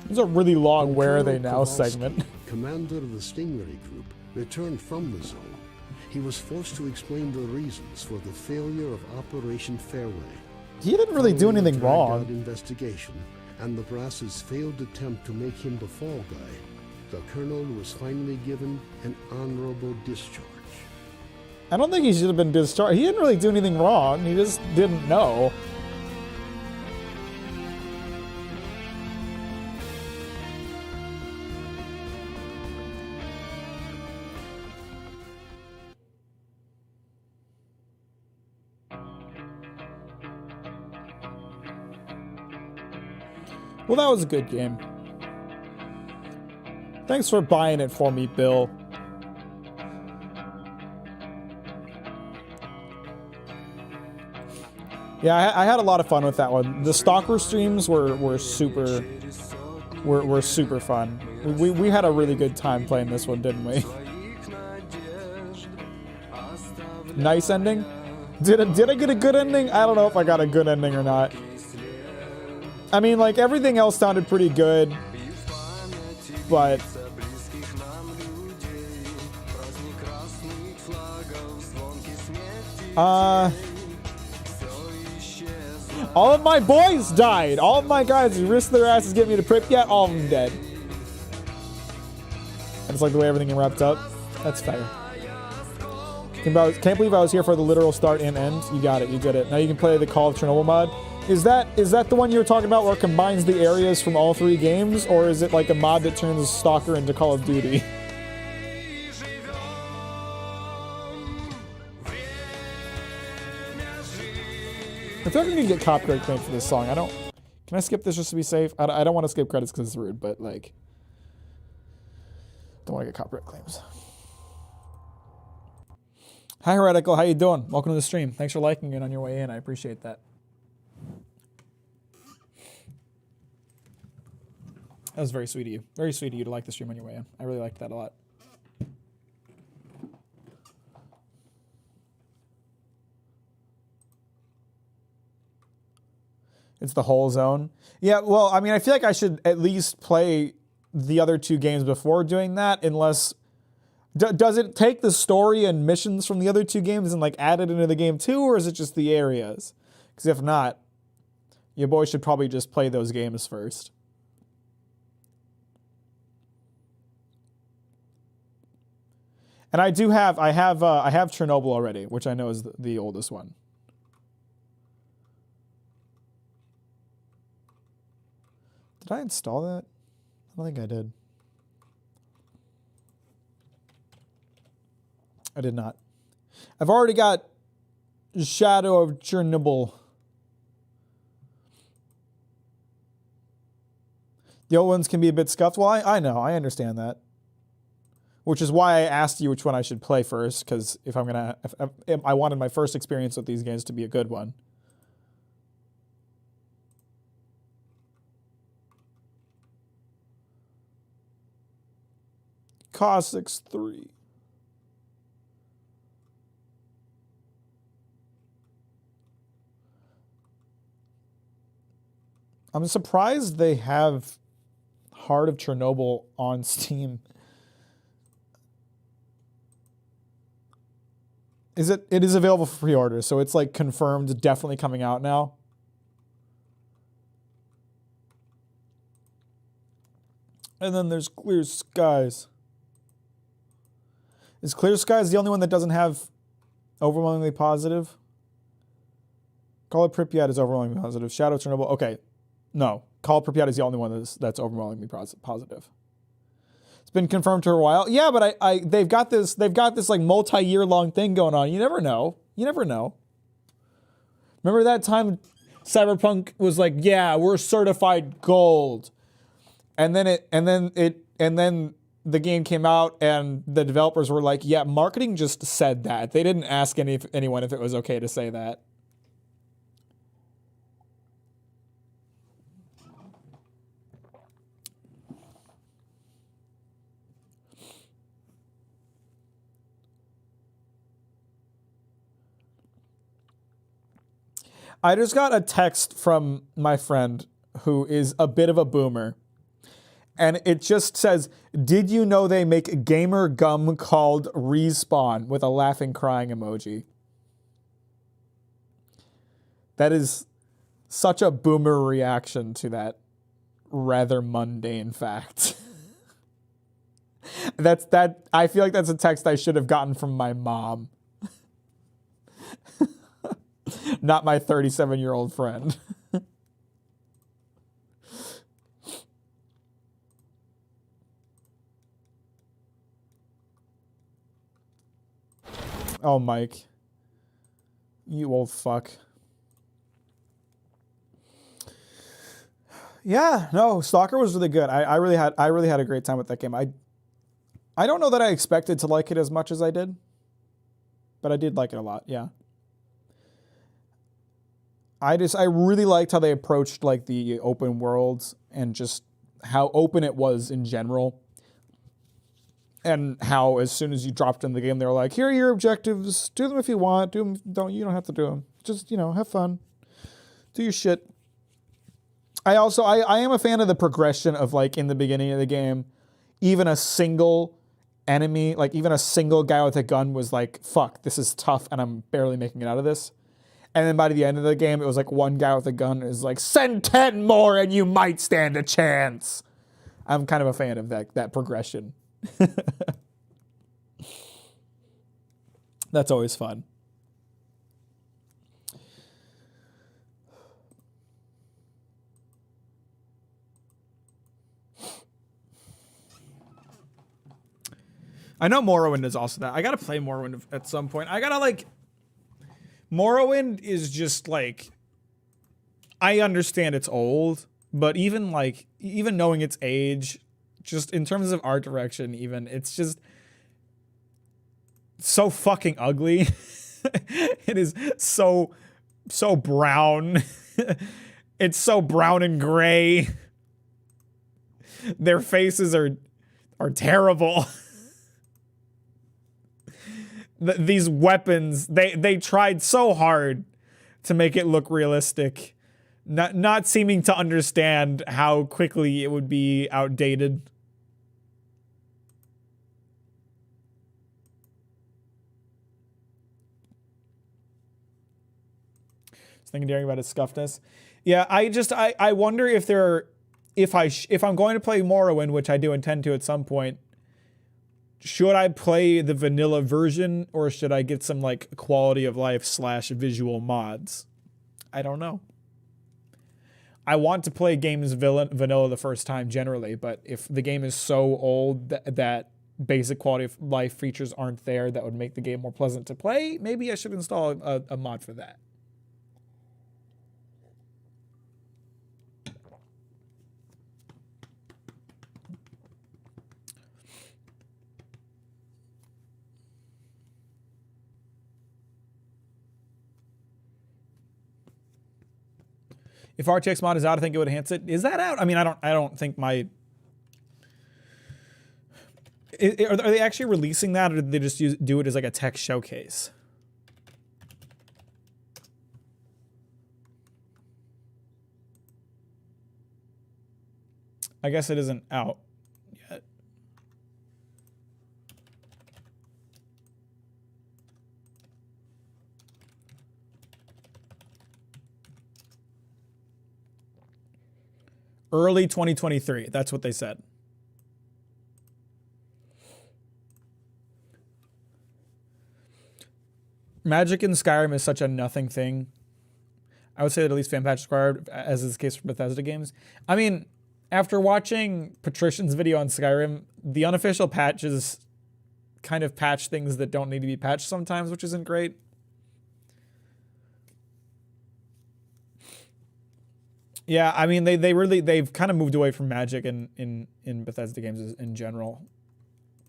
There's a really long When Where Are They Colonel Now Kowalski, segment. commander of the Stingray Group, returned from the zone. He was forced to explain the reasons for the failure of Operation Fairway. He didn't really do Following a anything dragged-out wrong. investigation and the brass's failed attempt to make him the fall guy, the colonel was finally given an honorable discharge. I don't think he should have been discharged. He didn't really do anything wrong. He just didn't know. Well, that was a good game. Thanks for buying it for me, Bill. Yeah, I had a lot of fun with that one. The Stalker streams were super fun. We had a really good time playing this one, didn't we? Nice ending. Did I get a good ending? I don't know if I got a good ending or not. I mean, like, everything else sounded pretty good, but all of my boys died. All of my guys who risked their asses getting me to Pripyat, all of them dead. I just like the way everything wrapped up. That's fair. Can't believe I was here for the literal start and end. You got it. You did it. Now you can play the Call of Chernobyl mod. Is that the one you were talking about where it combines the areas from all three games? Or is it like a mod that turns Stalker into Call of Duty? I feel like I'm gonna get copyright claim for this song. I don't Can I skip this just to be safe? I don't want to skip credits because it's rude, but like, don't want to get copyright claims. Hi, Heretical. How you doing? Welcome to the stream. Thanks for liking it on your way in. I appreciate that. That was very sweet of you. Very sweet of you to like the stream on your way in. I really liked that a lot. It's the whole zone. Yeah, well, I mean, I feel like I should at least play the other 2 games before doing that, unless... does it take the story and missions from the other 2 games and, like, add it into the game too, or is it just the areas? Because if not, your boy should probably just play those games first. And I have Chernobyl already, which I know is the oldest one. Did I install that? I don't think I did. I did not. I've already got Shadow of Chernobyl. The old ones can be a bit scuffed. Well, I know. I understand that. Which is why I asked you which one I should play first, because if I wanted my first experience with these games to be a good one. Cossacks 3. I'm surprised they have Heart of Chernobyl on Steam. It is available for pre-order, so it's like confirmed, definitely coming out now. And then there's Clear Skies. Is Clear Skies the only one that doesn't have overwhelmingly positive? Call of Pripyat is overwhelmingly positive. Shadow of Chernobyl, okay. No, Call of Pripyat is the only one that's overwhelmingly positive. It's been confirmed for a while. Yeah, but they've got this like multi-year long thing going on. You never know. You never know. Remember that time Cyberpunk was like, yeah, we're certified gold. And then the game came out and the developers were like, yeah, marketing just said that. They didn't ask anyone if it was okay to say that. I just got a text from my friend who is a bit of a boomer. And it just says, did you know they make gamer gum called Respawn with a laughing crying emoji? That is such a boomer reaction to that rather mundane fact. I feel like that's a text I should have gotten from my mom. Not my 37-year-old friend. Oh, Mike. You old fuck. Yeah, no, Stalker was really good. I really had a great time with that game. I don't know that I expected to like it as much as I did, but I did like it a lot, yeah. I really liked how they approached like the open worlds and just how open it was in general. And how as soon as you dropped in the game, they were like, here are your objectives. Do them if you want. Do them. You don't have to do them. Just, have fun. Do your shit. I am a fan of the progression of like in the beginning of the game, even a single enemy, like even a single guy with a gun was like, fuck, this is tough and I'm barely making it out of this. And then by the end of the game, it was like one guy with a gun is like, send 10 more and you might stand a chance. I'm kind of a fan of that progression. That's always fun. I know Morrowind is also that. I gotta play Morrowind at some point. Morrowind is just like I understand it's old, but even knowing its age, just in terms of art direction, even it's just so fucking ugly. It is so brown. It's so brown and gray. Their faces are terrible. These weapons, they tried so hard to make it look realistic, not seeming to understand how quickly it would be outdated. Just thinking daring about its scuffness. Yeah, I wonder if if I'm going to play Morrowind, which I do intend to at some point, should I play the vanilla version or should I get some like quality of life / visual mods? I don't know. I want to play games vanilla the first time generally, but if the game is so old that basic quality of life features aren't there that would make the game more pleasant to play, maybe I should install a mod for that. If RTX mod is out, I think it would enhance it. Is that out? I mean, I don't think my... Are they actually releasing that, or did they just do it as like a tech showcase? I guess it isn't out yet. Early 2023. That's what they said. Magic in Skyrim is such a nothing thing. I would say that at least fan patch required, as is the case for Bethesda games. I mean, after watching Patrician's video on Skyrim, the unofficial patches kind of patch things that don't need to be patched sometimes, which isn't great. Yeah, I mean, they've kind of moved away from magic in Bethesda games in general.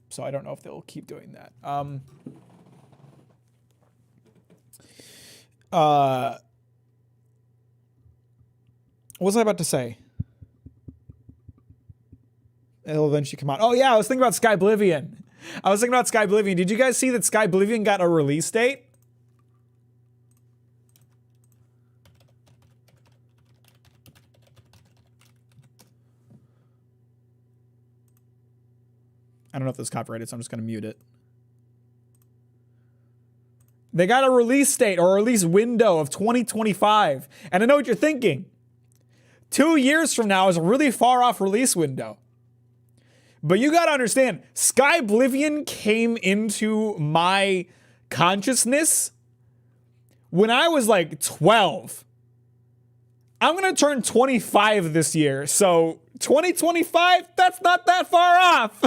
So I don't know if they'll keep doing that. What was I about to say? It'll eventually come out. Oh yeah, I was thinking about Skyblivion. Did you guys see that Skyblivion got a release date? I don't know if this is copyrighted, so I'm just going to mute it. They got a release date or a release window of 2025. And I know what you're thinking. 2 years from now is a really far off release window. But you got to understand, Skyblivion came into my consciousness when I was like 12. I'm going to turn 25 this year. So 2025, that's not that far off.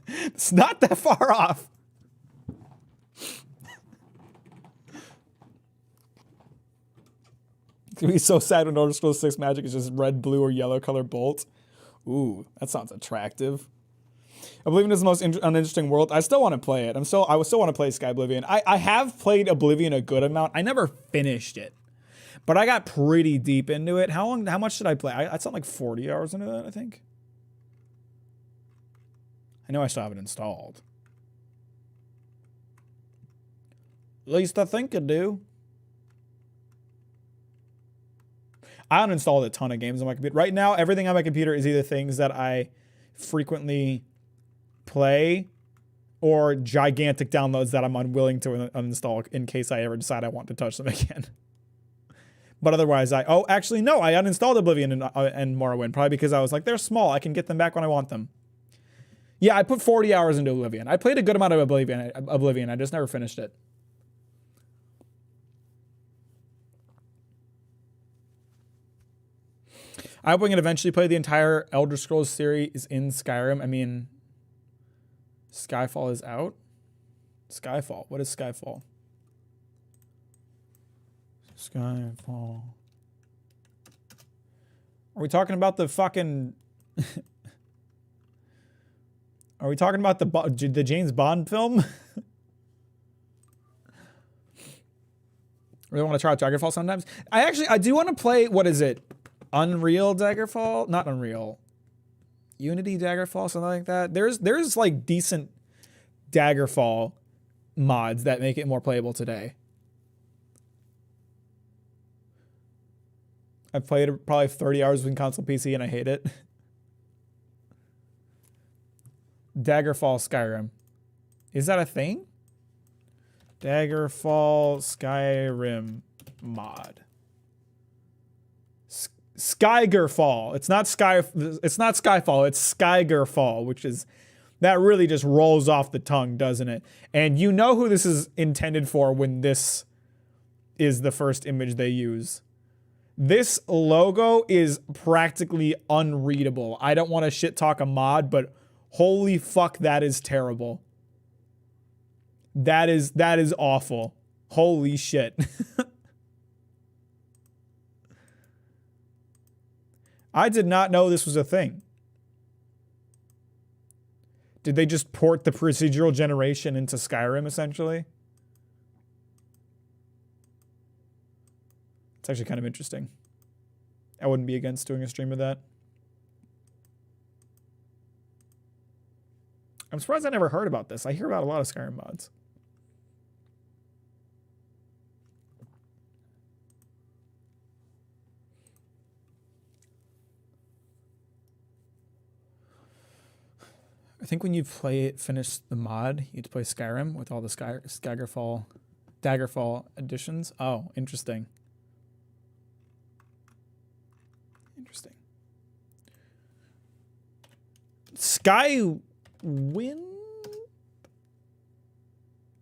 It's not that far off. It's gonna be so sad when Elder Scrolls 6 Magic is just red, blue, or yellow color bolts. Ooh, that sounds attractive. Oblivion is the most uninteresting world. I still want to play it. I still want to play Skyblivion. I have played Oblivion a good amount. I never finished it, but I got pretty deep into it. How much did I play? I spent like 40 hours into that, I think. I know I still have it installed. At least I think I do. I uninstalled a ton of games on my computer. Right now, everything on my computer is either things that I frequently play or gigantic downloads that I'm unwilling to uninstall in case I ever decide I want to touch them again. But otherwise, actually, no, I uninstalled Oblivion and Morrowind, probably because I was like, they're small. I can get them back when I want them. Yeah, I put 40 hours into Oblivion. I played a good amount of Oblivion. I just never finished it. I hope we can eventually play the entire Elder Scrolls series in Skyrim. I mean, Skyfall is out? Skyfall. What is Skyfall? Skyfall. Are we talking about the fucking... Are we talking about the James Bond film? Really want to try out Daggerfall sometimes. I do want to play, what is it? Unreal Daggerfall? Not Unreal. Unity Daggerfall, something like that. There's like decent Daggerfall mods that make it more playable today. I've played it probably 30 hours between console PC and I hate it. Daggerfall Skyrim. Is that a thing? Daggerfall Skyrim mod. Skygerfall. It's not Skyfall, it's Skygerfall, which is, that really just rolls off the tongue, doesn't it? And you know who this is intended for when this is the first image they use. This logo is practically unreadable. I don't want to shit talk a mod, but holy fuck, that is terrible. That is awful. Holy shit. I did not know this was a thing. Did they just port the procedural generation into Skyrim, essentially? It's actually kind of interesting. I wouldn't be against doing a stream of that. I'm surprised I never heard about this. I hear about a lot of Skyrim mods. I think when you finish the mod, you have to play Skyrim with all the Daggerfall editions. Oh, interesting. Interesting. Skywind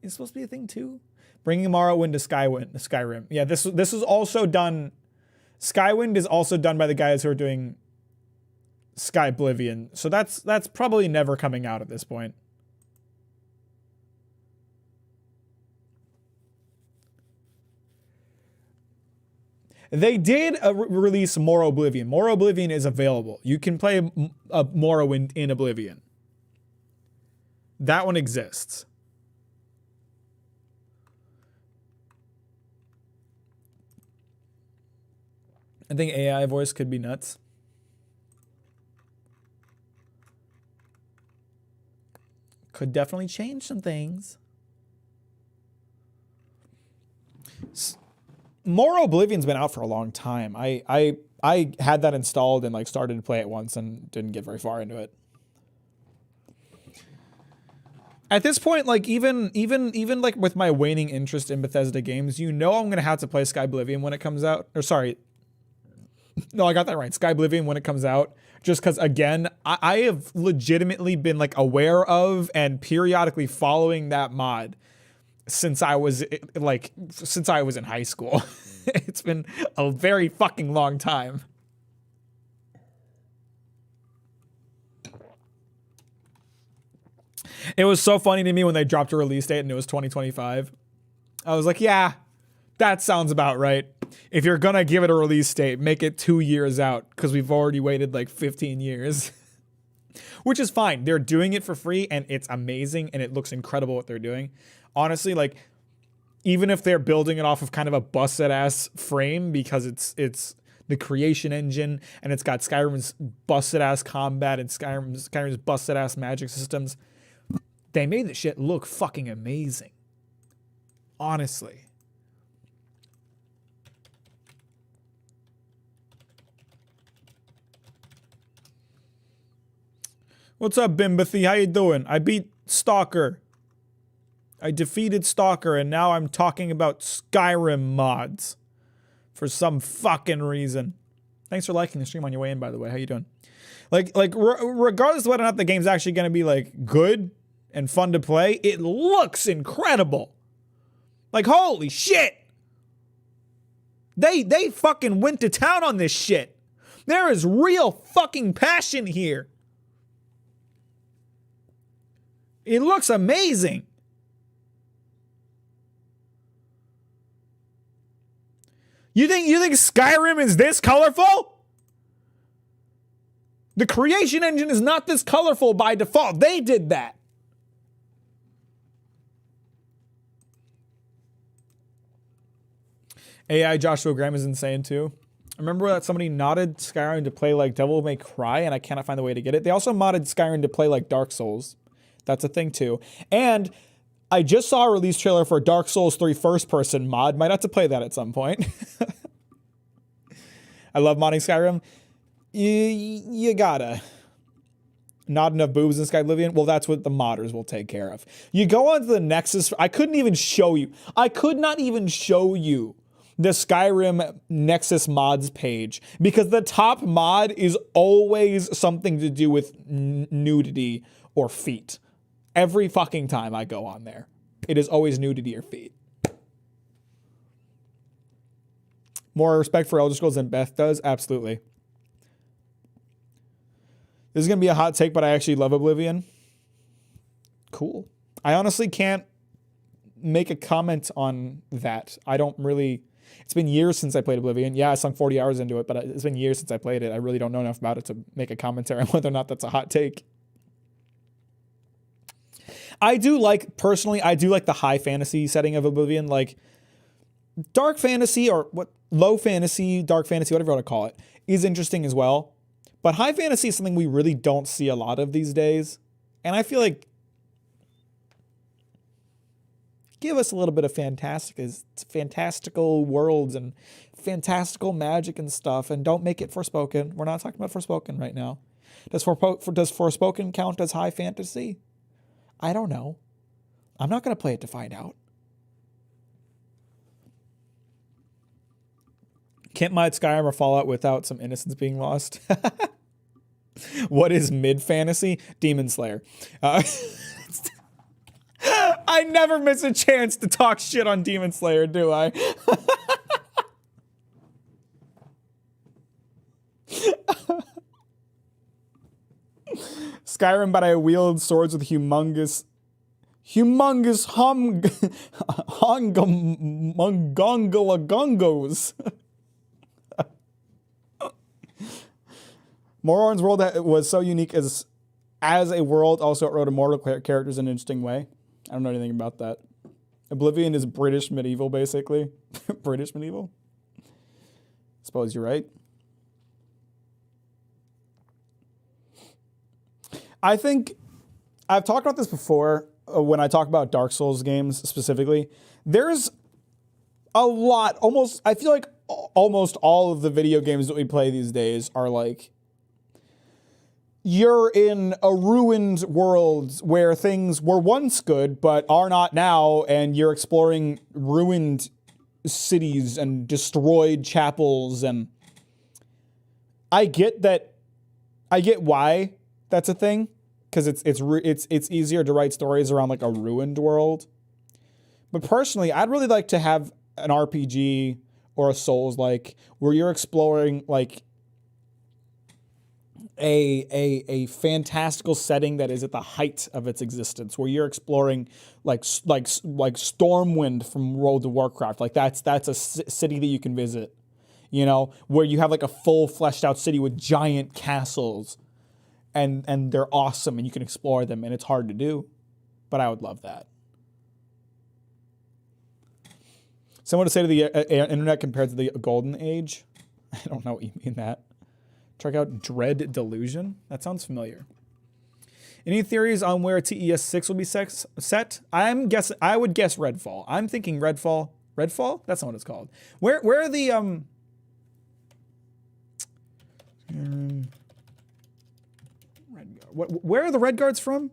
is supposed to be a thing too. Bringing Morrowind to Skyrim. Yeah, this is also done. Skywind is also done by the guys who are doing Skyblivion. So that's probably never coming out at this point. They did release More Oblivion. More Oblivion is available. You can play Morrowind in Oblivion. That one exists. I think AI voice could be nuts. Could definitely change some things. More Oblivion's been out for a long time. I had that installed and like started to play it once and didn't get very far into it. At this point, like even like with my waning interest in Bethesda games, you know I'm gonna have to play Skyblivion when it comes out. Or sorry, no, I got that right. Skyblivion when it comes out. Just because, again, I have legitimately been like aware of and periodically following that mod since I was in high school. It's been a very fucking long time. It was so funny to me when they dropped a release date and it was 2025. I was like, yeah, that sounds about right. If you're gonna give it a release date, make it 2 years out because we've already waited like 15 years. Which is fine. They're doing it for free and it's amazing and it looks incredible what they're doing. Honestly, like even if they're building it off of kind of a busted ass frame because it's the creation engine and it's got Skyrim's busted ass combat and Skyrim's busted ass magic systems, they made the shit look fucking amazing. Honestly. What's up, Bimbothy? How you doing? I beat S.T.A.L.K.E.R. I defeated S.T.A.L.K.E.R. and now I'm talking about Skyrim mods. For some fucking reason. Thanks for liking the stream on your way in, by the way. How you doing? Regardless of whether or not the game's actually going to be, like, good and fun to play, it looks incredible. Like, holy shit. They fucking went to town on this shit. There is real fucking passion here. It looks amazing. You think Skyrim is this colorful? The creation engine is not this colorful by default. They did that. AI Joshua Graham is insane too. I remember that somebody modded Skyrim to play like Devil May Cry, and I cannot find the way to get it. They also modded Skyrim to play like Dark Souls. That's a thing too. And I just saw a release trailer for Dark Souls 3 first person mod. Might have to play that at some point. I love modding Skyrim. You gotta. Not enough boobs in Skyblivion? Well, that's what the modders will take care of. You go onto the Nexus. I couldn't even show you. I could not even show you the Skyrim Nexus mods page because the top mod is always something to do with nudity or feet. Every fucking time I go on there, it is always nudity or feet. More respect for Elder Scrolls than Beth does? Absolutely. This is going to be a hot take, but I actually love Oblivion. Cool. I honestly can't make a comment on that. I don't really... It's been years since I played Oblivion. Yeah, I sunk 40 hours into it, but it's been years since I played it. I really don't know enough about it to make a commentary on whether or not that's a hot take. I do like the high fantasy setting of Oblivion. Like, dark fantasy or low fantasy, dark fantasy, whatever you want to call it, is interesting as well. But high fantasy is something we really don't see a lot of these days. And I feel like give us a little bit of fantastical worlds and fantastical magic and stuff, and don't make it Forspoken. We're not talking about Forspoken right now. Does Forspoken count as high fantasy? I don't know. I'm not going to play it to find out. Can't mod Skyrim or Fallout without some innocence being lost. What is mid-fantasy? Demon Slayer. I never miss a chance to talk shit on Demon Slayer, do I? Skyrim, but I wield swords with humongous hongongolagongos. Mororn's world was so unique as a world. Also, it wrote immortal characters in an interesting way. I don't know anything about that. Oblivion is British medieval, basically. British medieval? Suppose you're right. I think I've talked about this before when I talk about Dark Souls games specifically. There's a lot, I feel like almost all of the video games that we play these days are like, you're in a ruined world where things were once good but are not now, and you're exploring ruined cities and destroyed chapels, and I get why that's a thing, because it's easier to write stories around like a ruined world. But personally, I'd really like to have an RPG or a Souls-like where you're exploring like a fantastical setting that is at the height of its existence, where you're exploring like Stormwind from World of Warcraft. Like that's a city that you can visit, you know, where you have like a full fleshed out city with giant castles, and they're awesome and you can explore them, and it's hard to do, but I would love that. Someone to say to the internet compared to the Golden Age. I don't know what you mean that. Check out Dread Delusion. That sounds familiar. Any theories on where TES 6 will be set? I would guess Redfall. I'm thinking Redfall. Redfall? That's not what it's called. Where are the where are the Red Guards from?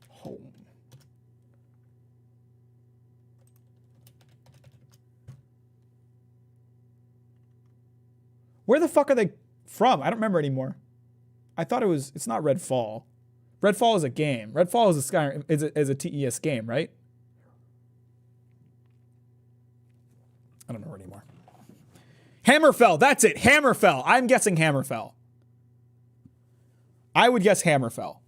Home. Where the fuck are they from? I don't remember anymore. I thought it's not Redfall. Redfall is a game. Redfall is a Skyrim, is a TES game, right? I don't know anymore. Hammerfell, that's it. Hammerfell. I'm guessing Hammerfell. I would guess Hammerfell.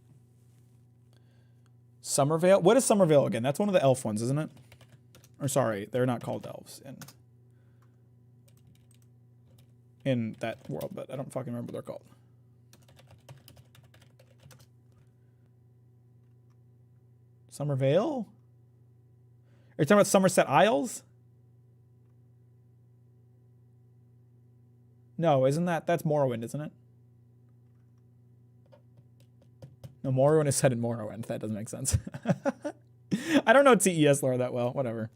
Summervale? What is Summervale again? That's one of the elf ones, isn't it? Or sorry, they're not called elves. And in that world, but I don't fucking remember what they're called. Summervale? Are you talking about Somerset Isles? No, isn't that's Morrowind, isn't it? No, Morrowind is set in Morrowind. That doesn't make sense. I don't know TES lore that well. Whatever.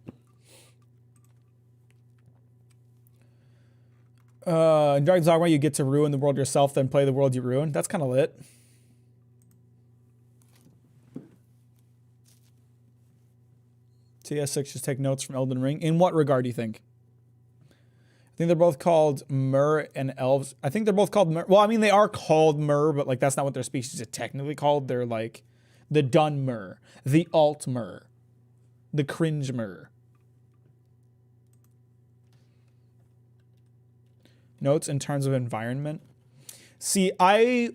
In Dragon's Dogma, you get to ruin the world yourself, then play the world you ruined. That's kind of lit. TS6 just take notes from Elden Ring. In what regard do you think? I think they're both called Mer and Elves. I think they're both called Mer. Well, I mean, they are called Mer, but like that's not what their species is technically called. They're like the Dun Mer, the Alt Mer, the Cringe Mer. Notes in terms of environment. See, I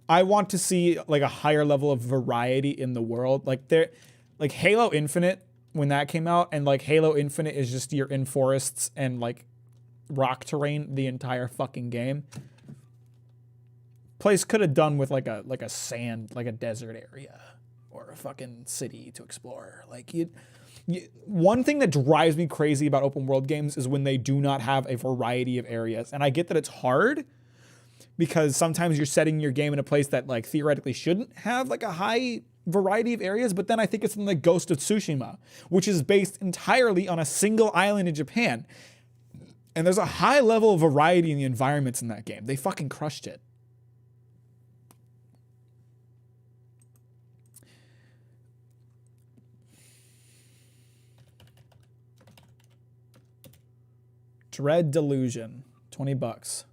want to see like a higher level of variety in the world. Like Halo Infinite, when that came out, and like Halo Infinite is just you're in forests and like rock terrain the entire fucking game. Place could have done with like a sand, like a desert area or a fucking city to explore. Like one thing that drives me crazy about open world games is when they do not have a variety of areas. And I get that it's hard because sometimes you're setting your game in a place that like theoretically shouldn't have like a high variety of areas, but then I think it's in like Ghost of Tsushima, which is based entirely on a single island in Japan. And there's a high level of variety in the environments in that game. They fucking crushed it. Dread Delusion, $20.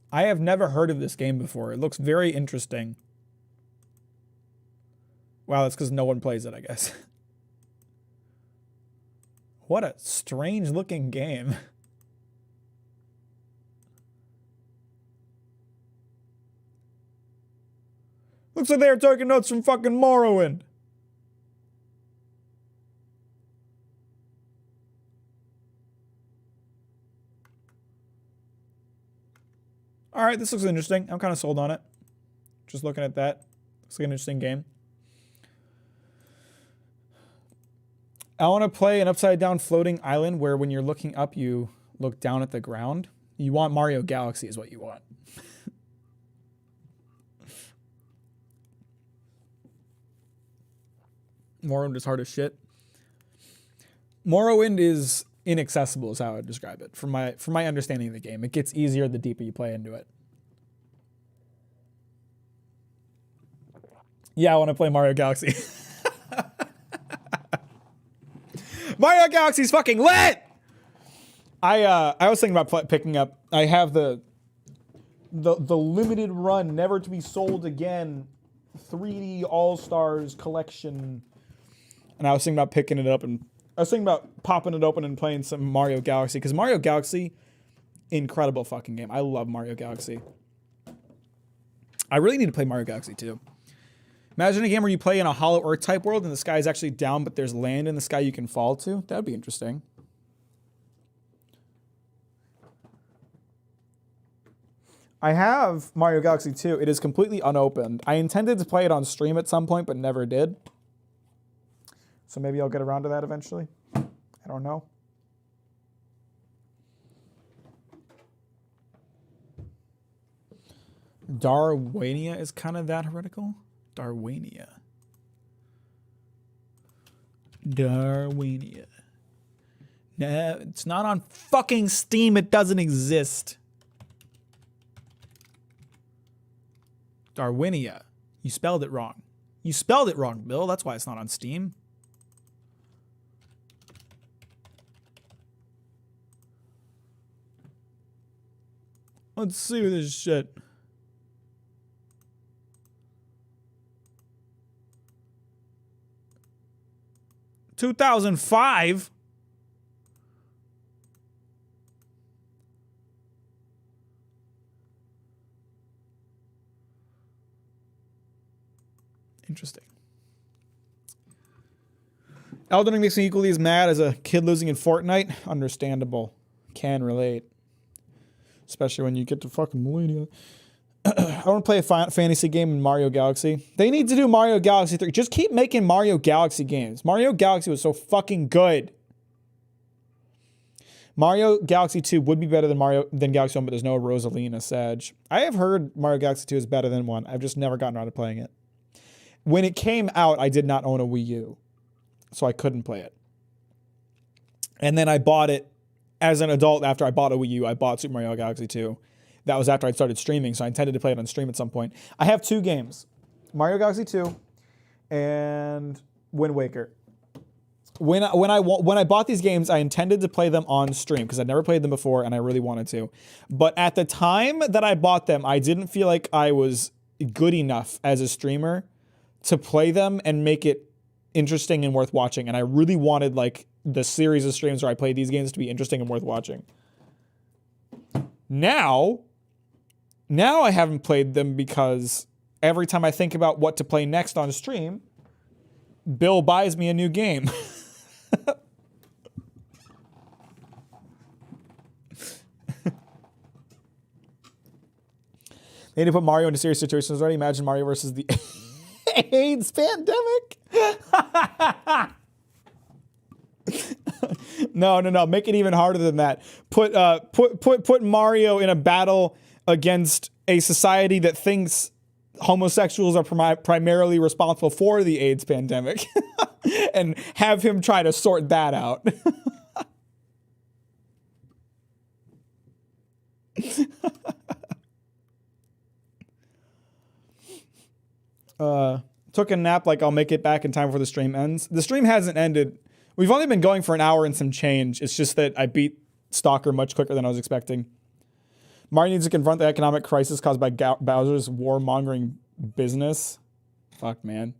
I have never heard of this game before. It looks very interesting. Wow, that's because no one plays it, I guess. What a strange looking game. Looks like they were taking notes from fucking Morrowind. All right, this looks interesting. I'm kind of sold on it. Just looking at that. Looks like an interesting game. I want to play an upside down floating island where when you're looking up, you look down at the ground. You want Mario Galaxy is what you want. Morrowind is hard as shit. Morrowind is inaccessible is how I would describe it. From my understanding of the game. It gets easier the deeper you play into it. Yeah, I want to play Mario Galaxy. Mario Galaxy's fucking lit! I was thinking about picking up, I have the limited run, never to be sold again, 3D All-Stars collection. And I was thinking about picking it up and I was thinking about popping it open and playing some Mario Galaxy, because Mario Galaxy, incredible fucking game. I love Mario Galaxy. I really need to play Mario Galaxy 2. Imagine a game where you play in a Hollow Earth type world and the sky is actually down, but there's land in the sky you can fall to. That would be interesting. I have Mario Galaxy 2. It is completely unopened. I intended to play it on stream at some point, but never did. So maybe I'll get around to that eventually. I don't know. Darwania is kind of that heretical. Darwania. Darwania. No, it's not on fucking Steam. It doesn't exist. Darwinia. You spelled it wrong. You spelled it wrong, Bill. That's why it's not on Steam. Let's see this shit. $2005. Interesting. Elden Ring makes me equally as mad as a kid losing in Fortnite. Understandable. Can relate. Especially when you get to fucking Millennia. I want to play a fantasy game in Mario Galaxy. They need to do Mario Galaxy 3. Just keep making Mario Galaxy games. Mario Galaxy was so fucking good. Mario Galaxy 2 would be better than Galaxy 1, but there's no Rosalina Sag. I have heard Mario Galaxy 2 is better than 1. I've just never gotten around to playing it. When it came out, I did not own a Wii U, so I couldn't play it. And then I bought it as an adult after I bought a Wii U. I bought Super Mario Galaxy 2. That was after I started streaming, so I intended to play it on stream at some point. I have 2 games, Mario Galaxy 2 and Wind Waker. When I bought these games, I intended to play them on stream because I'd never played them before and I really wanted to. But at the time that I bought them, I didn't feel like I was good enough as a streamer to play them and make it interesting and worth watching. And I really wanted like the series of streams where I played these games to be interesting and worth watching. Now I haven't played them because every time I think about what to play next on stream, Bill buys me a new game. They need to put Mario into serious situations already. Imagine Mario versus the AIDS pandemic. No. Make it even harder than that. Put Mario in a battle against a society that thinks homosexuals are primarily responsible for the AIDS pandemic and have him try to sort that out. Took a nap like I'll make it back in time before the stream ends. The stream hasn't ended. We've only been going for an hour and some change. It's just that I beat S.T.A.L.K.E.R much quicker than I was expecting. Mario needs to confront the economic crisis caused by Bowser's warmongering business. Fuck, man.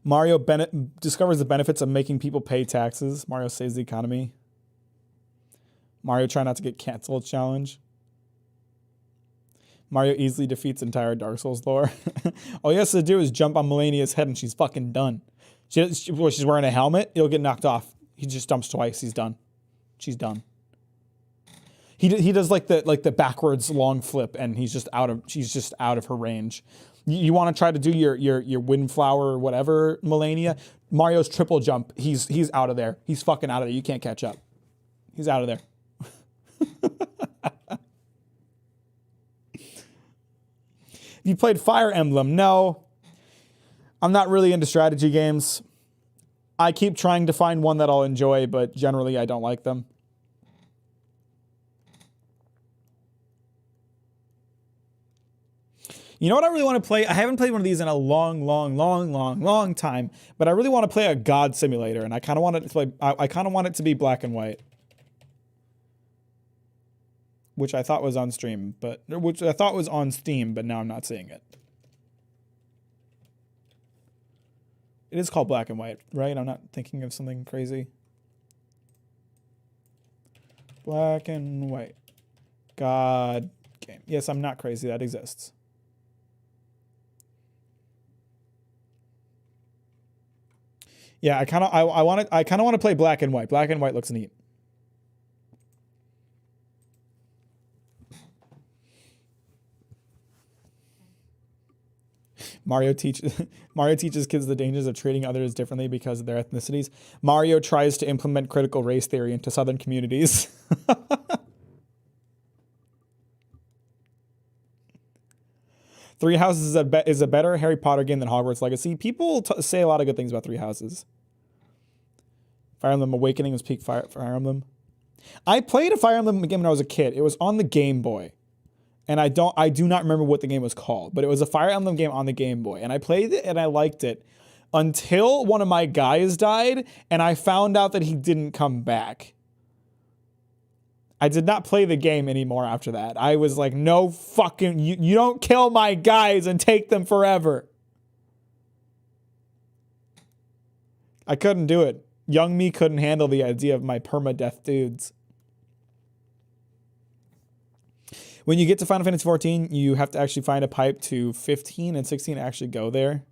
Mario discovers the benefits of making people pay taxes. Mario saves the economy. Mario try not to get canceled challenge. Mario easily defeats entire Dark Souls lore. All he has to do is jump on Melania's head and she's fucking done. She's wearing a helmet. It'll get knocked off. He just jumps twice. He's done. She's done. He does like the backwards long flip and she's just out of her range. You want to try to do your windflower or whatever, Melania? Mario's triple jump. He's out of there. He's fucking out of there. You can't catch up. He's out of there. You played Fire Emblem? No. I'm not really into strategy games. I keep trying to find one that I'll enjoy, but generally I don't like them. You know what I really want to play? I haven't played one of these in a long time, but I really want to play a God Simulator, and I kind of want it to play. I kind of want it to be black and white, which I thought was on stream, which I thought was on Steam, but now I'm not seeing it. It is called Black and White, right? I'm not thinking of something crazy. Black and White. God game. Yes, I'm not crazy. That exists. Yeah, I kind of want to play Black and White. Black and White looks neat. Mario teaches kids the dangers of treating others differently because of their ethnicities. Mario tries to implement critical race theory into Southern communities. Three Houses is a better Harry Potter game than Hogwarts Legacy. People say a lot of good things about Three Houses. Fire Emblem Awakening was peak Fire Emblem. I played a Fire Emblem game when I was a kid. It was on the Game Boy. And I do not remember what the game was called, but it was a Fire Emblem game on the Game Boy. And I played it and I liked it until one of my guys died and I found out that he didn't come back. I did not play the game anymore after that. I was like, no fucking, you don't kill my guys and take them forever. I couldn't do it. Young me couldn't handle the idea of my permadeath dudes. When you get to Final Fantasy 14, you have to actually find a pipe to 15 and 16 to actually go there.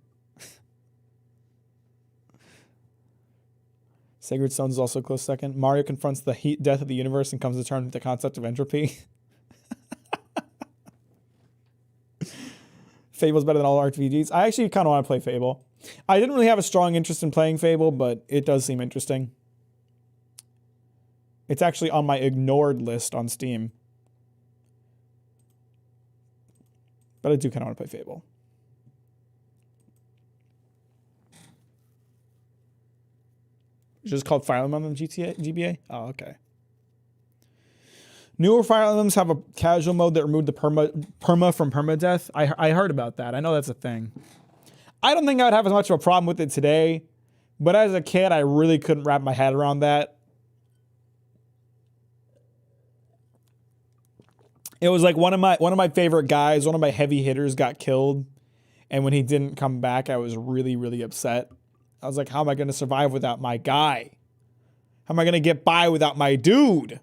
Sacred Stones is also a close second. Mario confronts the heat death of the universe and comes to terms with the concept of entropy. Fable's better than all RPGs. I actually kind of want to play Fable. I didn't really have a strong interest in playing Fable, but it does seem interesting. It's actually on my ignored list on Steam. But I do kind of want to play Fable. It's just called Fire Emblem GBA? Oh, okay. Newer Fire Emblems have a casual mode that removed the perma from permadeath. I heard about that. I know that's a thing. I don't think I would have as much of a problem with it today, but as a kid, I really couldn't wrap my head around that. It was like one of my favorite guys, one of my heavy hitters got killed, and when he didn't come back, I was really, really upset. I was like, how am I going to survive without my guy? How am I going to get by without my dude?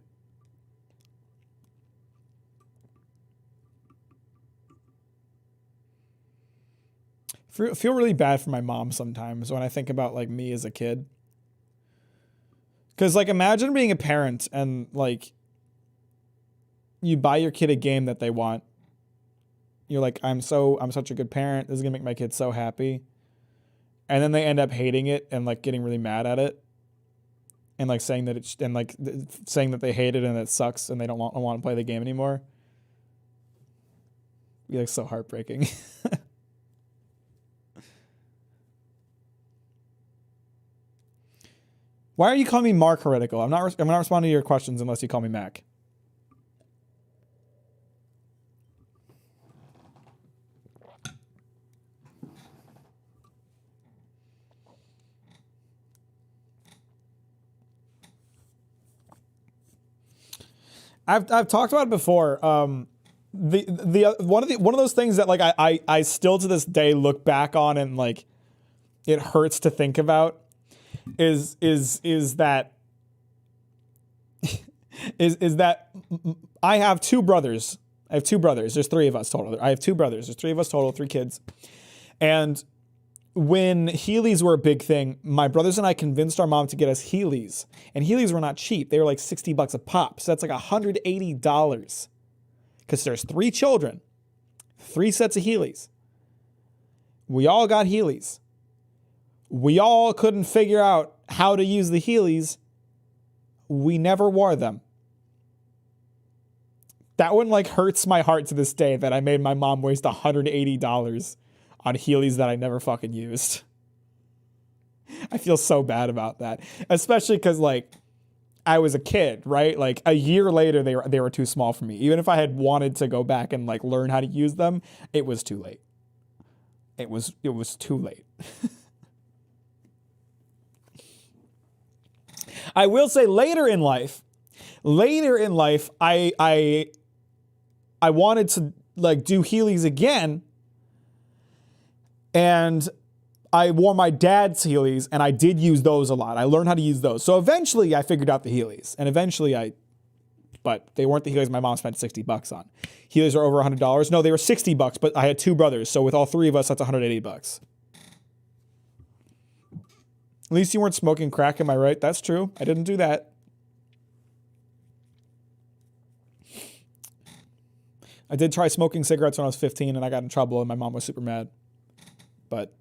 I feel really bad for my mom sometimes when I think about like me as a kid. Because like imagine being a parent and like you buy your kid a game that they want. You're like, I'm such a good parent. This is gonna make my kid so happy. And then they end up hating it and like getting really mad at it. And like saying that saying that they hate it and it sucks and they don't want to play the game anymore. It'd be like so heartbreaking. Why are you calling me Mark Heretical? I'm not responding to your questions unless you call me Mack. I've talked about it before. The one of those things that like I still to this day look back on and like it hurts to think about is that I have two brothers. There's three of us total. I have two brothers. There's three of us total, three kids. And when Heelys were a big thing, my brothers and I convinced our mom to get us Heelys. And Heelys were not cheap. They were like $60 a pop. So that's like $180. Because there's three children, three sets of Heelys. We all got Heelys. We all couldn't figure out how to use the Heelys. We never wore them. That one like hurts my heart to this day that I made my mom waste $180 on Heelys that I never fucking used. I feel so bad about that. Especially because like I was a kid, right? Like a year later they were too small for me. Even if I had wanted to go back and like learn how to use them, it was too late. It was too late. I will say later in life, I wanted to like do Heelys again, and I wore my dad's Heelys, and I did use those a lot. I learned how to use those. So eventually I figured out the Heelys, and but they weren't the Heelys my mom spent $60 on. Heelys are over $100. No, they were $60, but I had two brothers, so with all three of us, that's $180. At least you weren't smoking crack, am I right? That's true. I didn't do that. I did try smoking cigarettes when I was 15 and I got in trouble and my mom was super mad. But,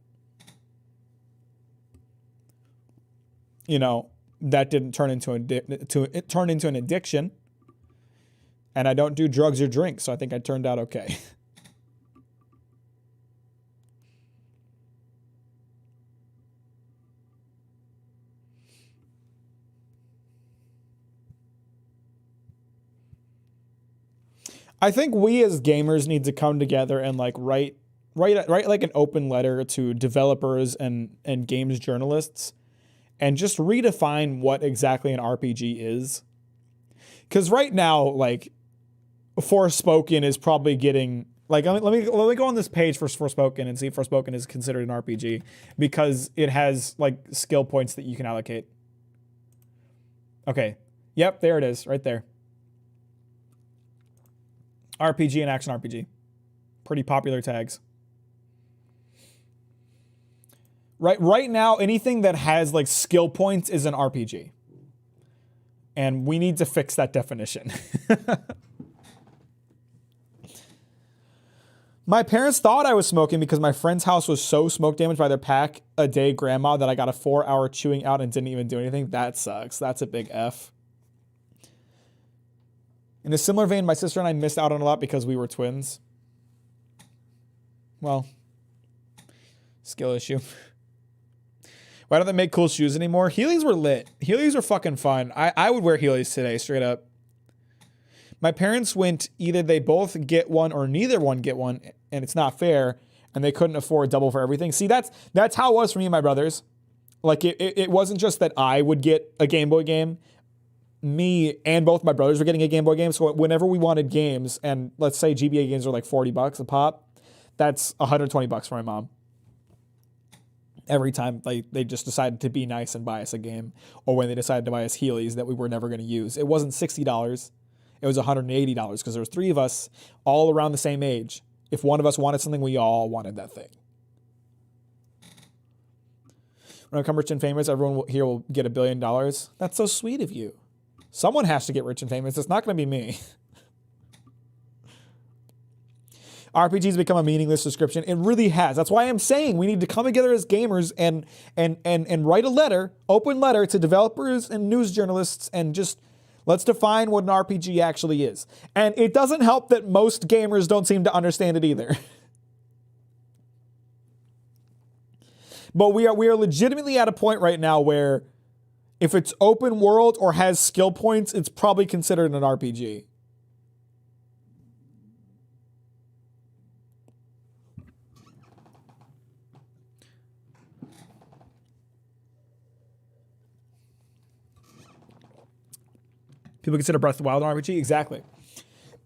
you know, that didn't turn into an addiction. And I don't do drugs or drink, so I think I turned out okay. I think we as gamers need to come together and like write like an open letter to developers and games journalists and just redefine what exactly an RPG is. Because right now, like, Forspoken is probably getting like let me go on this page for Forspoken and see if Forspoken is considered an RPG because it has like skill points that you can allocate. Okay. Yep, there it is, right there. RPG and action RPG. Pretty popular tags. Right now, anything that has like skill points is an RPG. And we need to fix that definition. My parents thought I was smoking because my friend's house was so smoke damaged by their pack-a-day grandma that I got a 4-hour chewing out and didn't even do anything. That sucks. That's a big F. In a similar vein, my sister and I missed out on a lot because we were twins. Well, skill issue. Why don't they make cool shoes anymore? Heelys were lit. Heelys were fucking fun. I would wear Heelys today, straight up. My parents went either they both get one or neither one get one, and it's not fair, and they couldn't afford double for everything. See, that's how it was for me and my brothers. Like, it wasn't just that I would get a Game Boy game. Me and both my brothers were getting a Game Boy game, so whenever we wanted games, and let's say GBA games are like $40 a pop, that's $120 for my mom. Every time they just decided to be nice and buy us a game, or when they decided to buy us Heelys that we were never going to use. It wasn't $60. It was $180 because there was 3 of us all around the same age. If one of us wanted something, we all wanted that thing. When I become rich and famous, everyone here will get $1 billion. That's so sweet of you. Someone has to get rich and famous. It's not going to be me. RPGs become a meaningless description. It really has. That's why I'm saying we need to come together as gamers and write a letter, open letter to developers and news journalists, and just let's define what an RPG actually is. And it doesn't help that most gamers don't seem to understand it either. But we are legitimately at a point right now where if it's open world or has skill points, it's probably considered an RPG. People consider Breath of the Wild an RPG? Exactly.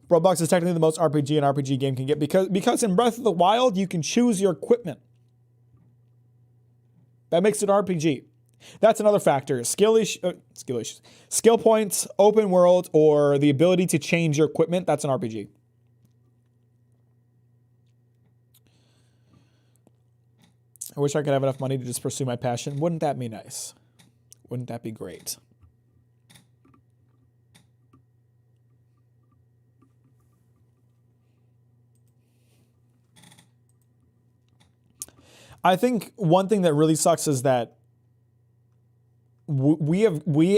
Roblox is technically the most RPG an RPG game can get because in Breath of the Wild, you can choose your equipment. That makes it an RPG. That's another factor. Skill points, open world, or the ability to change your equipment, that's an RPG. I wish I could have enough money to just pursue my passion. Wouldn't that be nice? Wouldn't that be great? I think one thing that really sucks is that we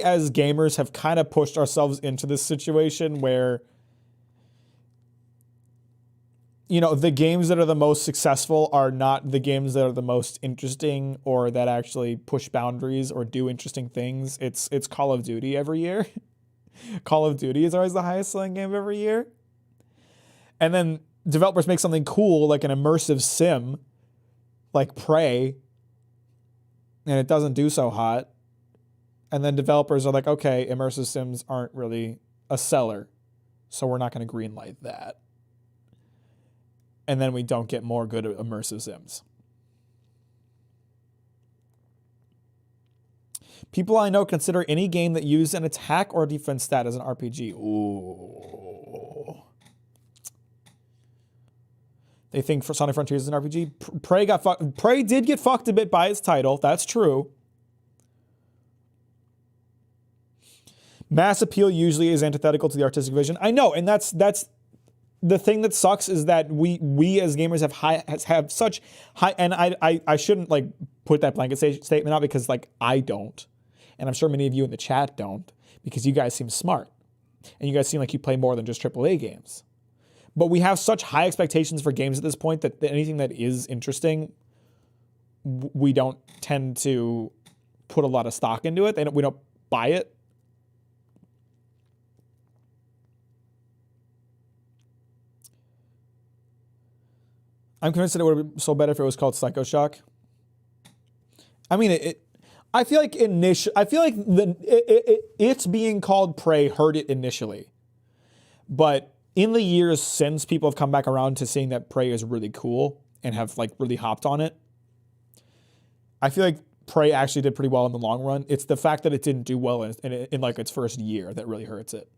as gamers have kind of pushed ourselves into this situation where, you know, the games that are the most successful are not the games that are the most interesting or that actually push boundaries or do interesting things. It's Call of Duty every year. Call of Duty is always the highest selling game every year. And then developers make something cool like an immersive sim like Prey, and it doesn't do so hot. And then developers are like, okay, immersive sims aren't really a seller, so we're not going to greenlight that. And then we don't get more good immersive sims. People I know consider any game that uses an attack or defense stat as an RPG. Ooh. They think for Sonic Frontiers is an RPG. Prey did get fucked a bit by its title. That's true. Mass appeal usually is antithetical to the artistic vision. I know, and that's the thing that sucks is that we as gamers have such high, and I shouldn't like put that blanket statement out because like I don't, and I'm sure many of you in the chat don't, because you guys seem smart, and you guys seem like you play more than just AAA games. But we have such high expectations for games at this point that anything that is interesting, we don't tend to put a lot of stock into it. We don't buy it. I'm convinced that it would have been so better if it was called Psycho Shock. I mean, I feel like it's being called Prey hurt it initially, but in the years since, people have come back around to seeing that Prey is really cool and have like really hopped on it. I feel like Prey actually did pretty well in the long run. It's the fact that it didn't do well in like its first year that really hurts it.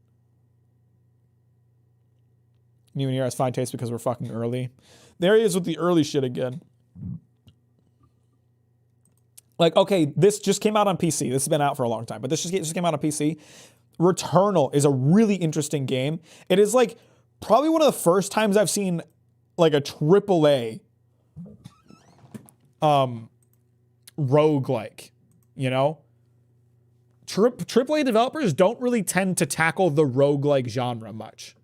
New Year has fine taste because we're fucking early. There he is with the early shit again. Like, okay, this just came out on PC. This has been out for a long time, but this just came out on PC. Returnal is a really interesting game. It is like probably one of the first times I've seen like a AAA roguelike, you know? AAA developers don't really tend to tackle the roguelike genre much.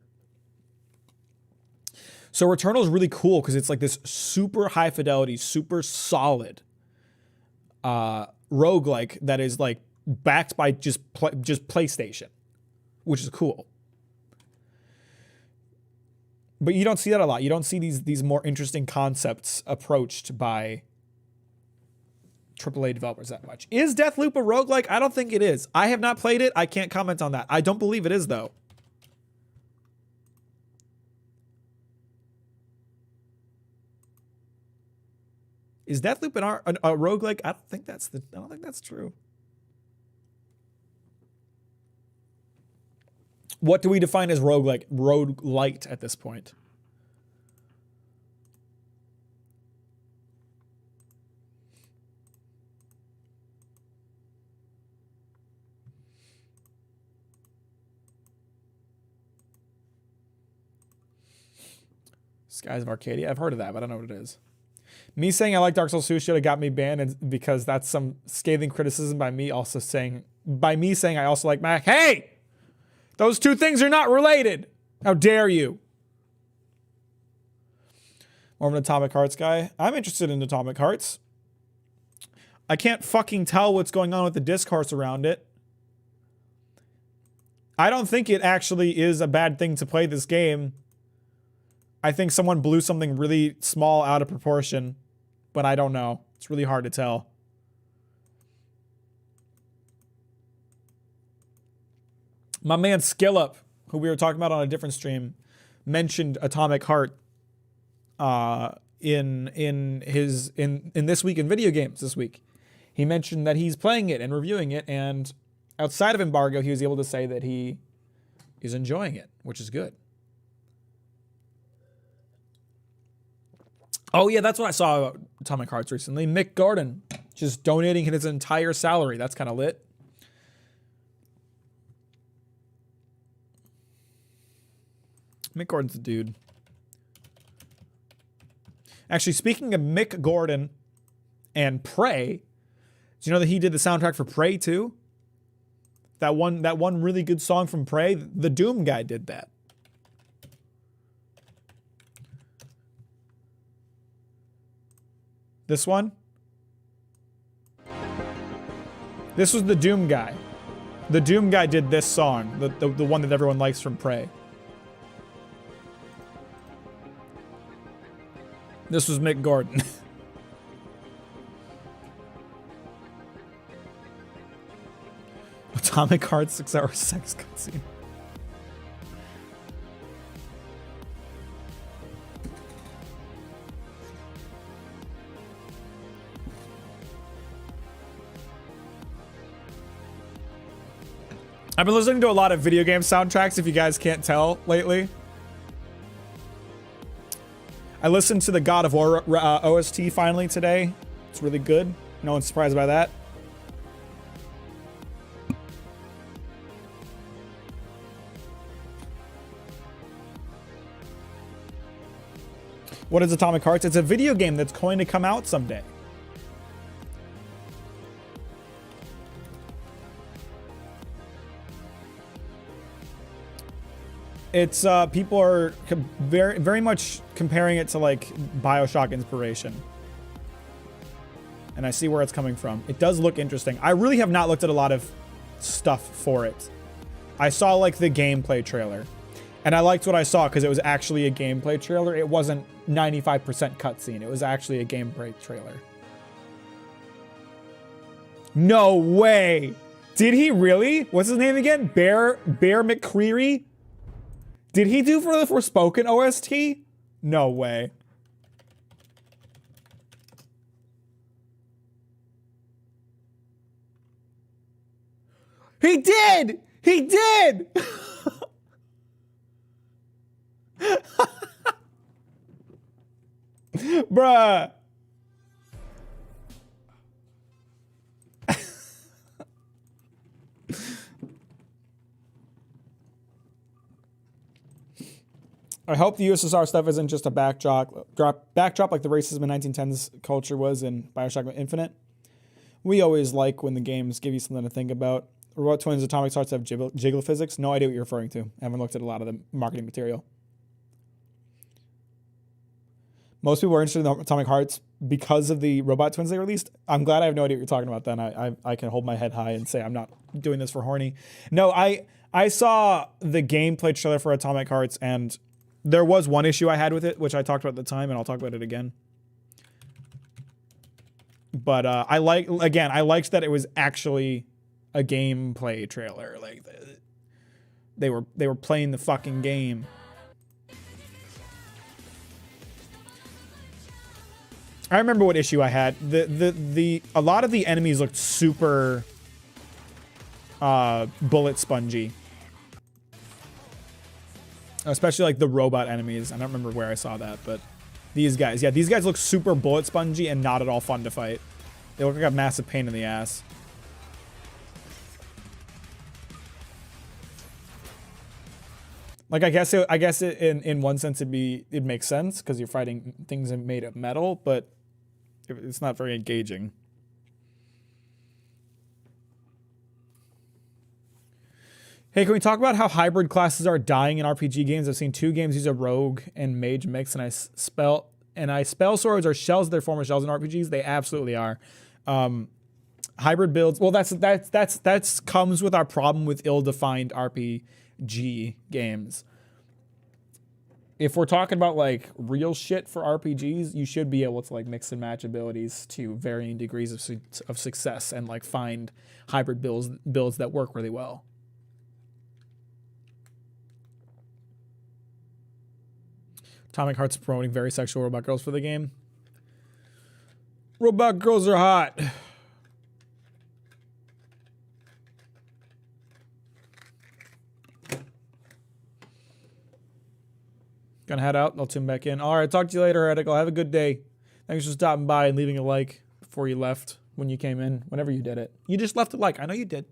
So Returnal is really cool because it's like this super high fidelity, super solid roguelike that is like backed by just PlayStation, which is cool. But you don't see that a lot. You don't see these more interesting concepts approached by AAA developers that much. Is Deathloop a roguelike? I don't think it is. I have not played it. I can't comment on that. I don't believe it is, though. Is Deathloop a roguelike? I don't think that's true. What do we define as roguelite at this point? Skies of Arcadia. I've heard of that, but I don't know what it is. Me saying I like Dark Souls 2 should have got me banned, and because that's some scathing criticism by me saying I also like Mack. Hey! Those two things are not related. How dare you? More of an Atomic Hearts guy. I'm interested in Atomic Hearts. I can't fucking tell what's going on with the discourse around it. I don't think it actually is a bad thing to play this game. I think someone blew something really small out of proportion, but I don't know. It's really hard to tell. My man Skillup, who we were talking about on a different stream, mentioned Atomic Heart in this week in video games this week. He mentioned that he's playing it and reviewing it, and outside of embargo, he was able to say that he is enjoying it, which is good. Oh yeah, that's what I saw about Atomic Hearts recently. Mick Gordon just donating his entire salary. That's kind of lit. Mick Gordon's the dude. Actually, speaking of Mick Gordon and Prey, do you know that he did the soundtrack for Prey too? That one really good song from Prey, the Doom guy did that. This one? This was the Doom guy. The Doom guy did this song, the one that everyone likes from Prey. This was Mick Gordon. Atomic Heart 6-hour sex cutscene. I've been listening to a lot of video game soundtracks, if you guys can't tell, lately. I listened to the God of War OST finally today. It's really good. No one's surprised by that. What is Atomic Hearts? It's a video game that's going to come out someday. It's people are very much comparing it to like BioShock Inspiration. And I see where it's coming from. It does look interesting. I really have not looked at a lot of stuff for it. I saw like the gameplay trailer. And I liked what I saw because it was actually a gameplay trailer. It wasn't 95% cutscene. It was actually a gameplay trailer. No way. Did he really? What's his name again? Bear McCreary? Did he do for the Forspoken OST? No way. He did! He did! Bruh. I hope the USSR stuff isn't just a backdrop like the racism in 1910s culture was in Bioshock Infinite. We always like when the games give you something to think about. Robot Twins Atomic Hearts have jiggle physics. No idea what you're referring to. I haven't looked at a lot of the marketing material. Most people are interested in the Atomic Hearts because of the Robot Twins they released. I'm glad I have no idea what you're talking about then. I can hold my head high and say I'm not doing this for horny. No, I saw the gameplay trailer for Atomic Hearts, and there was one issue I had with it, which I talked about at the time, and I'll talk about it again. But I liked that it was actually a gameplay trailer. Like they were playing the fucking game. I remember what issue I had. A lot of the enemies looked super bullet spongy. Especially like the robot enemies. I don't remember where I saw that, but these guys. Yeah, these guys look super bullet spongy and not at all fun to fight. They look like a massive pain in the ass. Like I guess in one sense it makes sense because you're fighting things made of metal, but it's not very engaging. Hey, can we talk about how hybrid classes are dying in RPG games? I've seen 2 games use a rogue and mage mix, and I spell swords are shells. They're former shells in RPGs. They absolutely are. Hybrid builds. Well, that's comes with our problem with ill-defined RPG games. If we're talking about like real shit for RPGs, you should be able to like mix and match abilities to varying degrees of success and like find hybrid builds that work really well. Atomic Hearts promoting very sexual robot girls for the game. Robot girls are hot. Gonna head out. I'll tune back in. All right, talk to you later, Radical. Have a good day. Thanks for stopping by and leaving a like before you left, when you came in, whenever you did it. You just left a like. I know you did.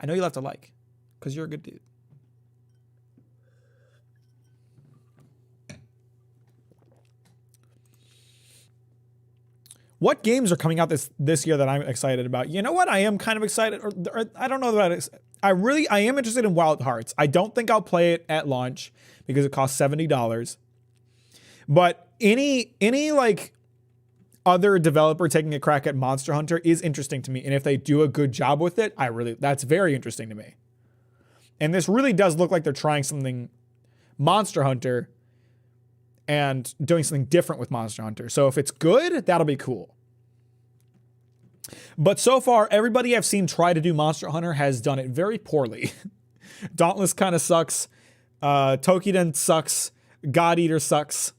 I know you left a like because you're a good dude. What games are coming out this year that I'm excited about? You know what? I am kind of excited, or I don't know about it. I am interested in Wild Hearts. I don't think I'll play it at launch because it costs $70. But any like other developer taking a crack at Monster Hunter is interesting to me, and if they do a good job with it, that's very interesting to me. And this really does look like they're trying something Monster Hunter and doing something different with Monster Hunter. So if it's good, that'll be cool. But so far, everybody I've seen try to do Monster Hunter has done it very poorly. Dauntless kind of sucks. Tokiden sucks. God Eater sucks.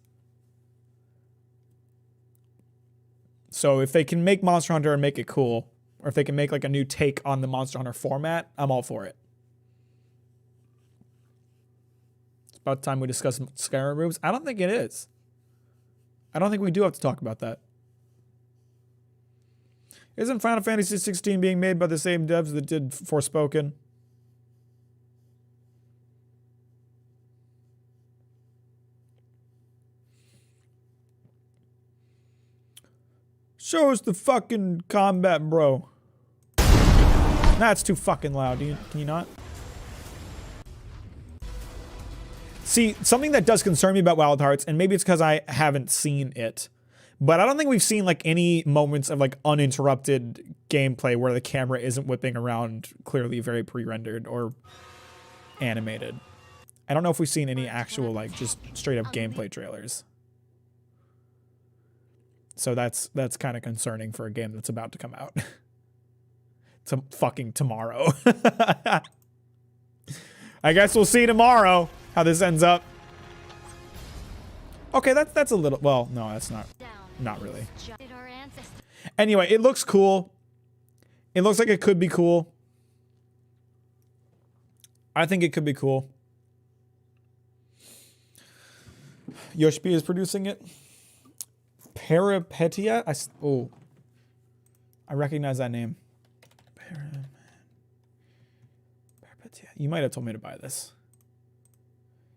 So if they can make Monster Hunter and make it cool, or if they can make like a new take on the Monster Hunter format, I'm all for it. It's about time we discuss Skyrim moves. I don't think it is. I don't think we do have to talk about that. Isn't Final Fantasy 16 being made by the same devs that did Forspoken? Show us the fucking combat, bro. That's too fucking loud. Can you not? See, something that does concern me about Wild Hearts, and maybe it's because I haven't seen it, but I don't think we've seen like any moments of like uninterrupted gameplay where the camera isn't whipping around clearly very pre-rendered or animated. I don't know if we've seen any actual like just straight up gameplay trailers. So that's kind of concerning for a game that's about to come out. Fucking tomorrow. I guess we'll see tomorrow how this ends up. Okay, that's a little, well, no, that's not really. Anyway, it looks cool. It looks like it could be cool. I think it could be cool. Yoshpi is producing it. Pripyat? I recognize that name. Pripyat. You might have told me to buy this.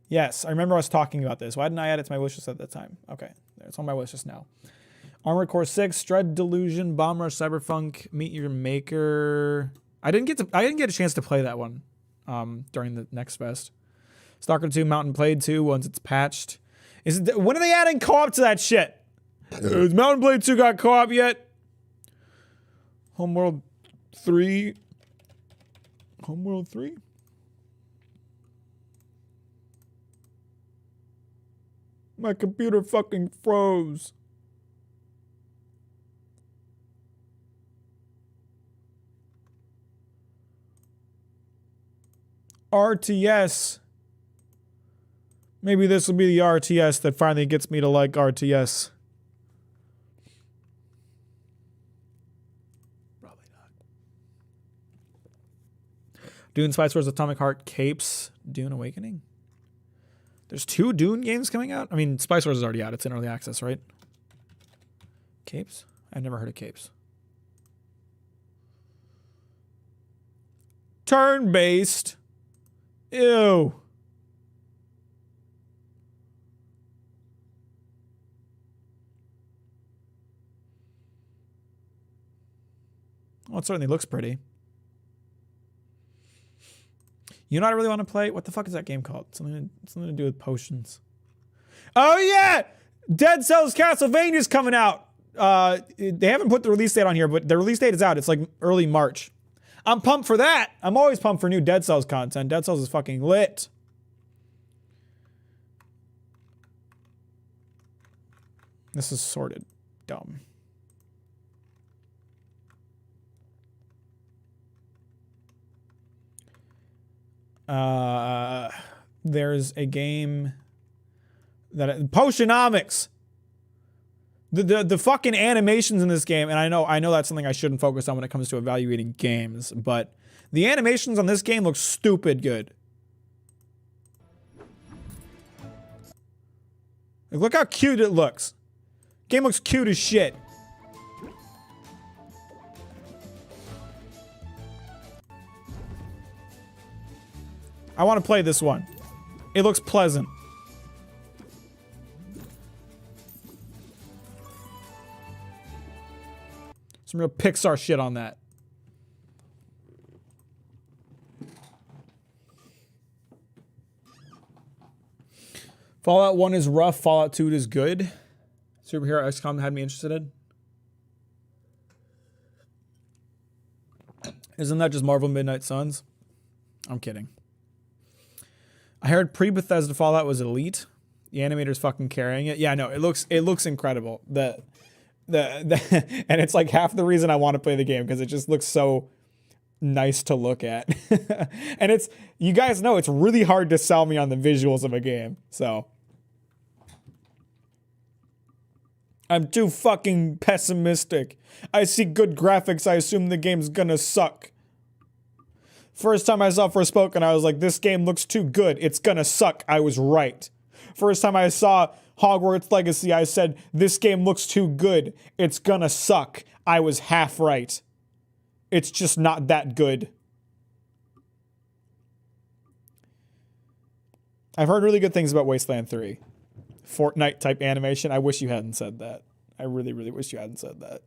Yes, I remember us talking about this. Why didn't I add it to my wish list at that time? Okay, it's on my wish list now. Armored Core 6, Dread Delusion, Bomb Rush, Cyberpunk, Meet Your Maker. I didn't get a chance to play that one during the next fest. Stalker 2, Mountain Blade 2, once it's patched. When are they adding co-op to that shit? Has Mountain Blade 2 got co-op yet? Homeworld 3. Homeworld 3? My computer fucking froze. RTS. Maybe this will be the RTS that finally gets me to like RTS. Probably not. Dune Spice Wars Atomic Heart Capes. Dune Awakening. There's 2 Dune games coming out? I mean, Spice Wars is already out. It's in early access, right? Capes? I've never heard of Capes. Turn-based. Ew. Well, it certainly looks pretty. You know what I really want to play? What the fuck is that game called? Something to do with potions. Oh yeah! Dead Cells Castlevania's coming out. They haven't put the release date on here, but the release date is out. It's like early March. I'm pumped for that. I'm always pumped for new Dead Cells content. Dead Cells is fucking lit. This is sorted. Dumb. There's a game that Potionomics. The fucking animations in this game, and I know that's something I shouldn't focus on when it comes to evaluating games, but the animations on this game look stupid good. Like, look how cute it looks. Game looks cute as shit. I want to play this one. It looks pleasant. Some real Pixar shit on that. Fallout 1 is rough. Fallout 2 is good. Superhero XCOM had me interested in. Isn't that just Marvel Midnight Suns? I'm kidding. I heard pre-Bethesda Fallout was elite. The animator's fucking carrying it. Yeah, no, it looks incredible. And it's like half the reason I want to play the game because it just looks so nice to look at. And you guys know it's really hard to sell me on the visuals of a game. So I'm too fucking pessimistic. I see good graphics, I assume the game's gonna suck. First time I saw Forspoken, I was like, this game looks too good. It's gonna suck. I was right. First time I saw Hogwarts Legacy, I said, this game looks too good. It's gonna suck. I was half right. It's just not that good. I've heard really good things about Wasteland 3. Fortnite type animation. I wish you hadn't said that. I really, really wish you hadn't said that.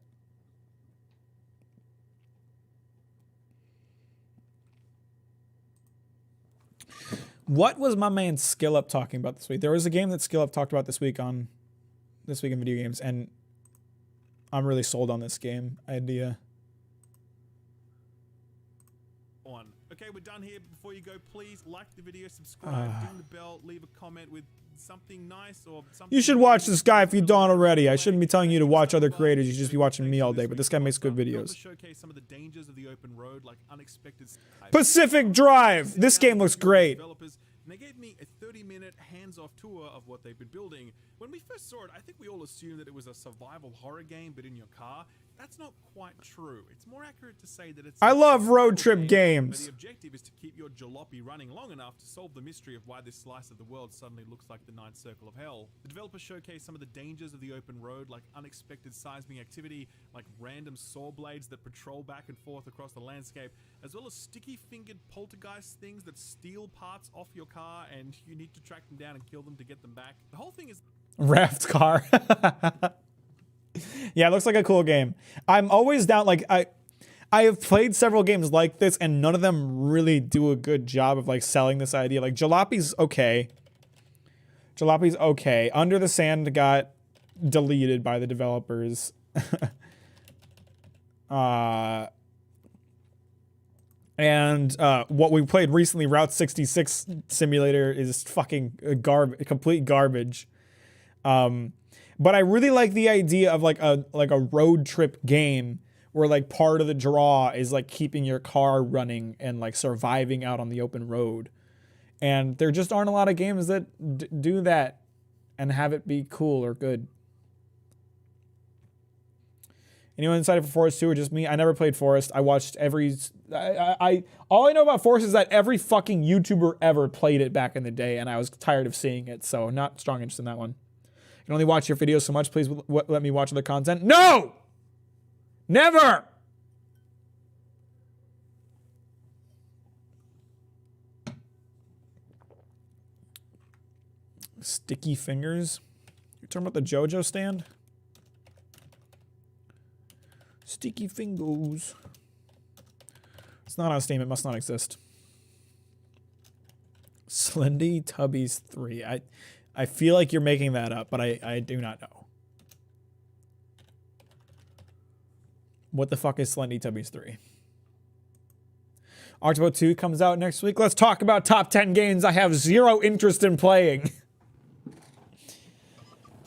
What was my man Skill Up talking about this week? There was a game that Skill Up talked about this week in video games, and I'm really sold on this game idea. Okay, we're done here. Before you go, please like the video, subscribe, ding the bell, leave a comment with something nice or something. You should watch this guy if you don't already. I shouldn't be telling you to watch other creators. You should just be watching me all day, but this guy makes good videos. Showcase some of the dangers of the open road, like unexpected Pacific Drive. This game looks great. And they gave me a 30-minute hands-off tour of what they've been building. When we first saw it, I think we all assumed that it was a survival horror game, but in your car. That's not quite true. It's more accurate to say that it's I a love road simple trip game, games. But the objective is to keep your jalopy running long enough to solve the mystery of why this slice of the world suddenly looks like the ninth circle of hell. The developers showcase some of the dangers of the open road, like unexpected seismic activity, like random saw blades that patrol back and forth across the landscape, as well as sticky-fingered poltergeist things that steal parts off your car and you need to track them down and kill them to get them back. The whole thing is Raft car. Yeah, it looks like a cool game. I'm always down. Like I have played several games like this, and none of them really do a good job of like selling this idea. Like Jalopy's okay. Jalopy's okay. Under the Sand got deleted by the developers. And what we played recently, Route 66 Simulator, is fucking complete garbage. But I really like the idea of like a road trip game where like part of the draw is like keeping your car running and like surviving out on the open road. And there just aren't a lot of games that do that and have it be cool or good. Anyone excited for Forest 2 or just me? I never played Forest. I watched every... all I know about Forest is that every fucking YouTuber ever played it back in the day, and I was tired of seeing it, so not strong interest in that one. I can only watch your videos so much. Please let me watch other content. No! Never! Sticky fingers? You're talking about the JoJo stand? Sticky fingers. It's not on Steam. It must not exist. Slendy Tubbies 3. I feel like you're making that up, but I do not know. What the fuck is Slendy Tubbies 3? Octobo 2 comes out next week. Let's talk about top 10 games I have zero interest in playing.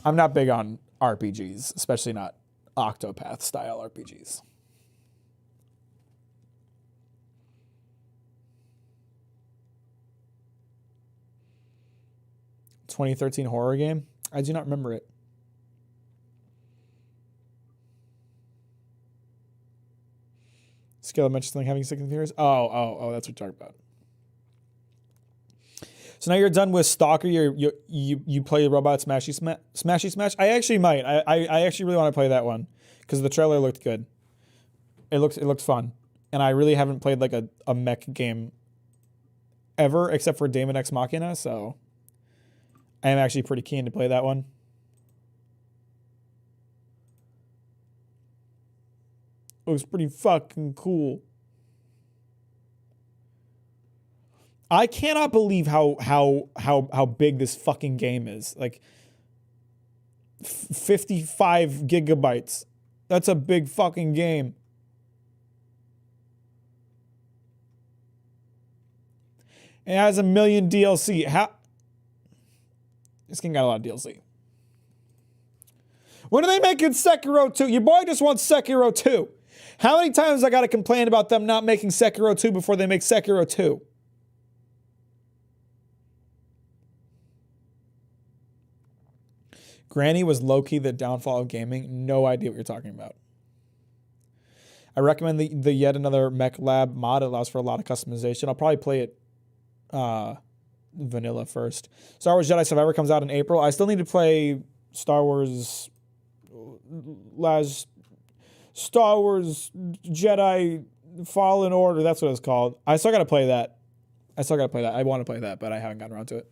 I'm not big on RPGs, especially not Octopath style RPGs. ...2013 horror game? I do not remember it. Skill mentioned something having 16 theories. Oh, that's what you're talking about. So now you're done with S.T.A.L.K.E.R. You play Robot Smashy Smash. I actually might. I actually really want to play that one because the trailer looked good. It looked fun, and I really haven't played like a mech game ever except for Daemon X Machina. So I am actually pretty keen to play that one. Looks pretty fucking cool. I cannot believe how big this fucking game is. Like 55 gigabytes. That's a big fucking game. It has 1 million DLC. This game got a lot of DLC. When are they making Sekiro 2? Your boy just wants Sekiro 2. How many times I gotta complain about them not making Sekiro 2 before they make Sekiro 2? Granny was low-key the downfall of gaming. No idea what you're talking about. I recommend the Yet Another Mech Lab mod. It allows for a lot of customization. I'll probably play it vanilla first. Star Wars Jedi Survivor comes out in April. I still need to play Star Wars Jedi Fallen Order. That's what it's called. I still got to play that. I want to play that, but I haven't gotten around to it.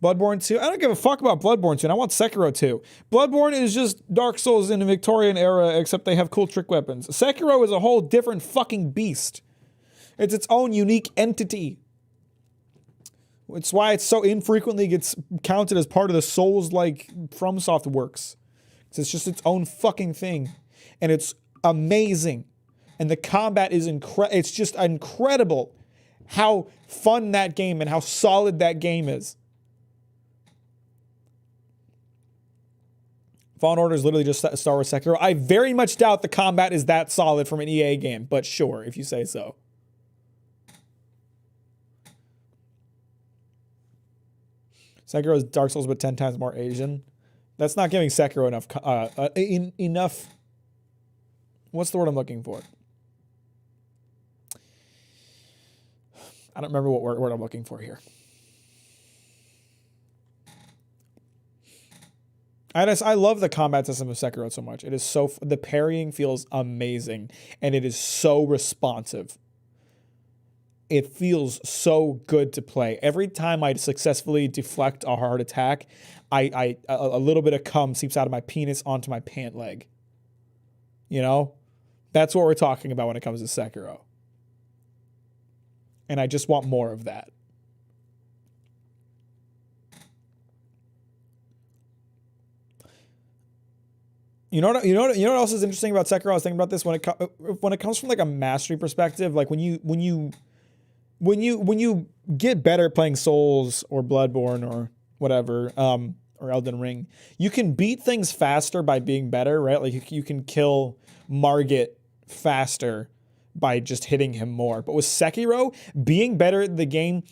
Bloodborne 2. I don't give a fuck about Bloodborne 2, and I want Sekiro 2. Bloodborne is just Dark Souls in the Victorian era, except they have cool trick weapons. Sekiro is a whole different fucking beast. It's its own unique entity. It's why it so infrequently gets counted as part of the Souls-like FromSoft works. It's just its own fucking thing. And it's amazing. And the combat is it's just incredible how fun that game and how solid that game is. Fallen Order is literally just Star Wars Sekiro. I very much doubt the combat is that solid from an EA game, but sure, if you say so. Sekiro is Dark Souls but 10 times more Asian. That's not giving Sekiro enough what's the word I'm looking for? I don't remember what word I'm looking for here. I love the combat system of Sekiro so much. It is so, the parrying feels amazing, and it is so responsive. It feels so good to play. Every time I successfully deflect a hard attack, a little bit of cum seeps out of my penis onto my pant leg. You know? That's what we're talking about when it comes to Sekiro. And I just want more of that. You know what else is interesting about Sekiro? I was thinking about this when it comes from like a mastery perspective. Like when you get better at playing Souls or Bloodborne or whatever, or Elden Ring, you can beat things faster by being better, right? Like you can kill Margit faster by just hitting him more. But with Sekiro, being better at the game,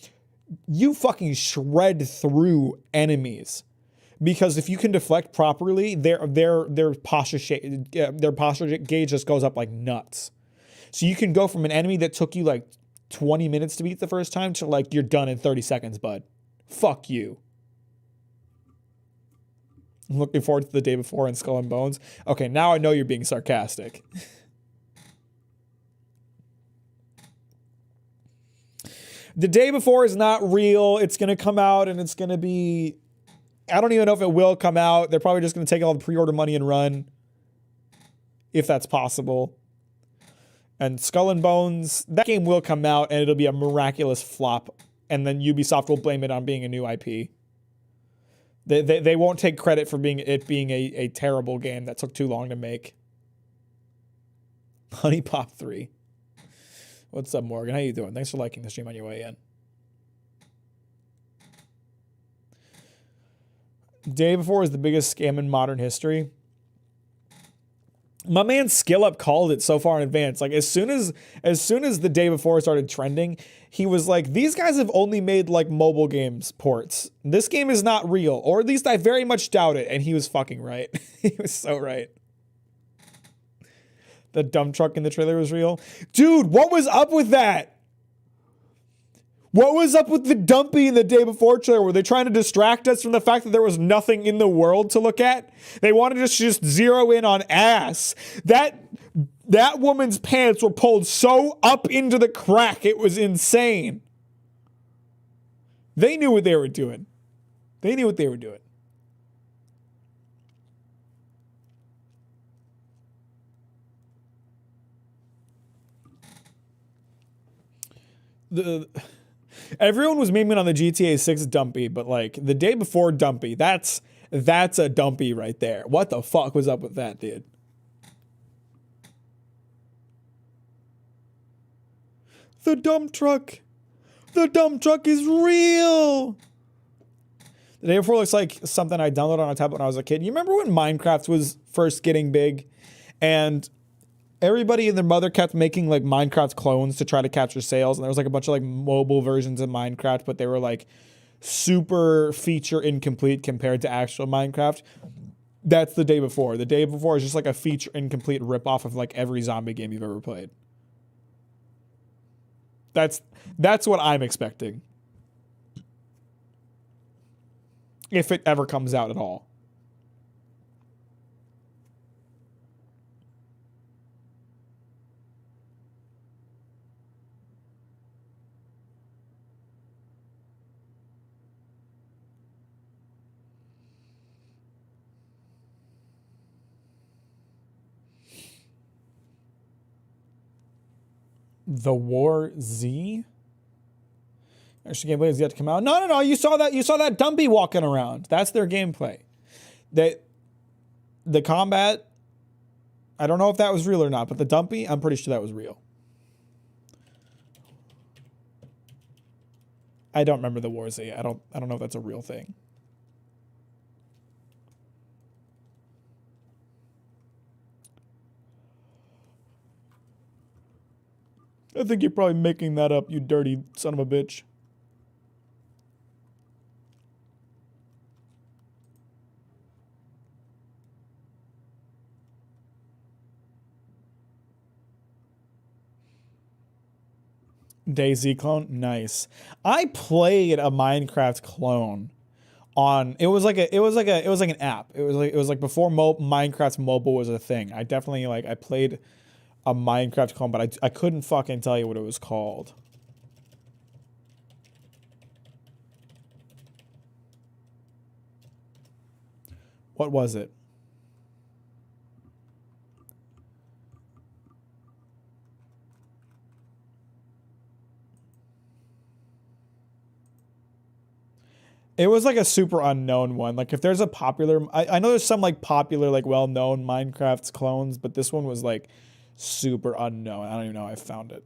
you fucking shred through enemies. Because if you can deflect properly, their posture gauge just goes up like nuts. So you can go from an enemy that took you like 20 minutes to beat the first time to like you're done in 30 seconds, bud. Fuck you. I'm looking forward to the day before in Skull and Bones. Okay, now I know you're being sarcastic. The day before is not real. It's going to come out and it's going to be... I don't even know if it will come out. They're probably just going to take all the pre-order money and run. If that's possible. And Skull and Bones, that game will come out and it'll be a miraculous flop. And then Ubisoft will blame it on being a new IP. They won't take credit for being a terrible game that took too long to make. Honey Pop 3. What's up, Morgan? How you doing? Thanks for liking the stream on your way in. Day before is the biggest scam in modern history. My man Skill Up called it so far in advance. Like as soon as the day before started trending, he was like, these guys have only made like mobile games ports. This game is not real, or at least I very much doubt it. And he was fucking right. He was so right. The dump truck in the trailer was real. Dude, what was up with that? What was up with the dumpy in the day before trailer? Were they trying to distract us from the fact that there was nothing in the world to look at? They wanted us to just zero in on ass. That woman's pants were pulled so up into the crack, it was insane. They knew what they were doing. They knew what they were doing. Everyone was memeing on the GTA 6 dumpy, but like the day before dumpy, that's a dumpy right there. What the fuck was up with that, dude? The dump truck is real. The day before looks like something I downloaded on a tablet when I was a kid. You remember when Minecraft was first getting big and everybody and their mother kept making like Minecraft clones to try to capture sales, and there was like a bunch of like mobile versions of Minecraft, but they were like super feature incomplete compared to actual Minecraft. That's the day before. The day before is just like a feature incomplete ripoff of like every zombie game you've ever played. That's what I'm expecting. If it ever comes out at all. The War Z? Extra gameplay is yet to come out. No. You saw that dumpy walking around. That's their gameplay. The combat, I don't know if that was real or not, but the dumpy, I'm pretty sure that was real. I don't remember the War Z. I don't know if that's a real thing. I think you're probably making that up, you dirty son of a bitch. DayZ clone, nice. I played a Minecraft clone on. It was like an app. It was like before Minecraft mobile was a thing. I definitely I played a Minecraft clone, but I couldn't fucking tell you what it was called. What was it? It was like a super unknown one. Like if there's a popular, I know there's some like popular, like well-known Minecraft clones, but this one was like super unknown. I don't even know how I found it.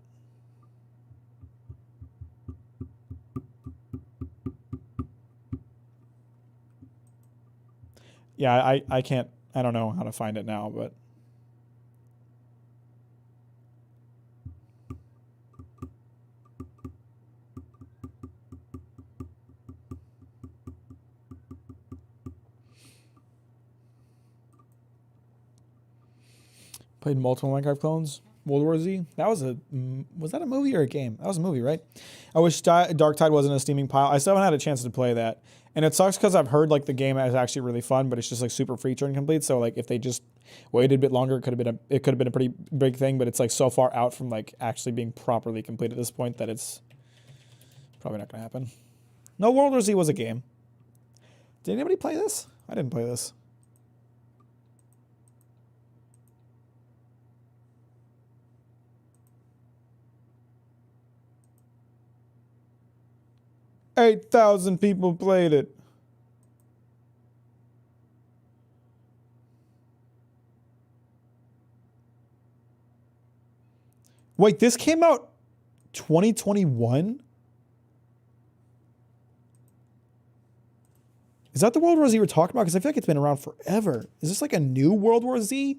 Yeah, I can't, I don't know how to find it now, but. Played multiple Minecraft clones. World War Z. That was that a movie or a game? That was a movie, right? I wish Dark Tide wasn't a steaming pile. I still haven't had a chance to play that. And it sucks because I've heard like the game is actually really fun, but it's just like super feature incomplete. So like if they just waited a bit longer, it could have been a pretty big thing, but it's like so far out from like actually being properly complete at this point that it's probably not gonna happen. No, World War Z was a game. Did anybody play this? I didn't play this. $8,000 people played it. Wait, this came out 2021? Is that the World War Z we're talking about? Because I feel like it's been around forever. Is this like a new World War Z?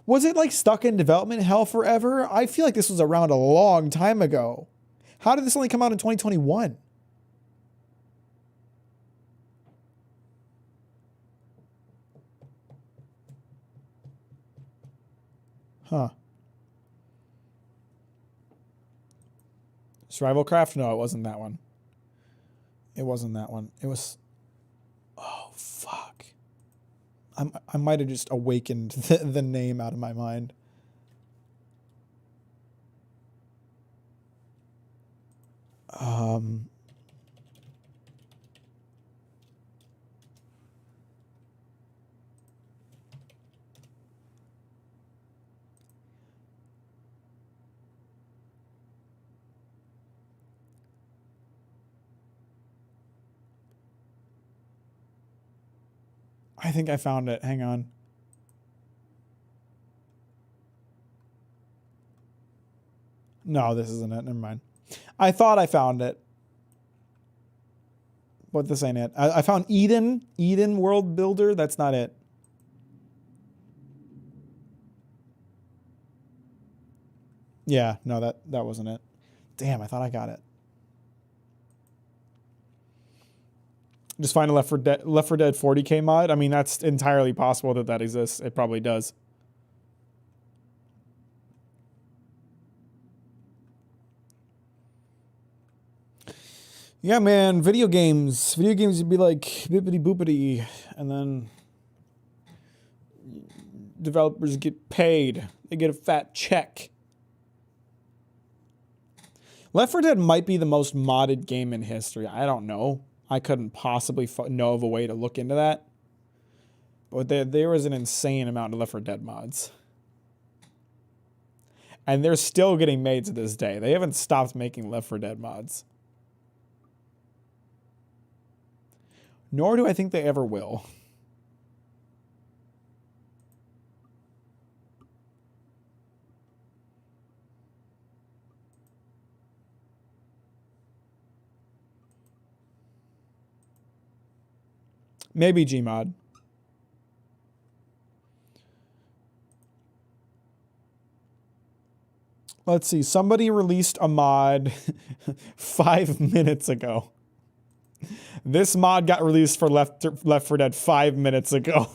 Was it like stuck in development hell forever? I feel like this was around a long time ago. How did this only come out in 2021? Huh. Survival Craft? No, it wasn't that one. It wasn't that one. It was... Oh, fuck. I might have just awakened the name out of my mind. I think I found it. Hang on. No, this isn't it. Never mind. I thought I found it. But this ain't it. I found Eden World Builder. That's not it. Yeah, no, that wasn't it. Damn, I thought I got it. Just find a Left 4 Dead 40K mod. I mean, that's entirely possible that exists. It probably does. Yeah, man, video games would be like bippity boopity, and then developers get paid. They get a fat check. Left 4 Dead might be the most modded game in history. I don't know. I couldn't possibly know of a way to look into that. But there was an insane amount of Left 4 Dead mods. And they're still getting made to this day. They haven't stopped making Left 4 Dead mods. Nor do I think they ever will. Maybe Gmod. Let's see. Somebody released a mod 5 minutes ago. This mod got released for Left 4 Dead 5 minutes ago.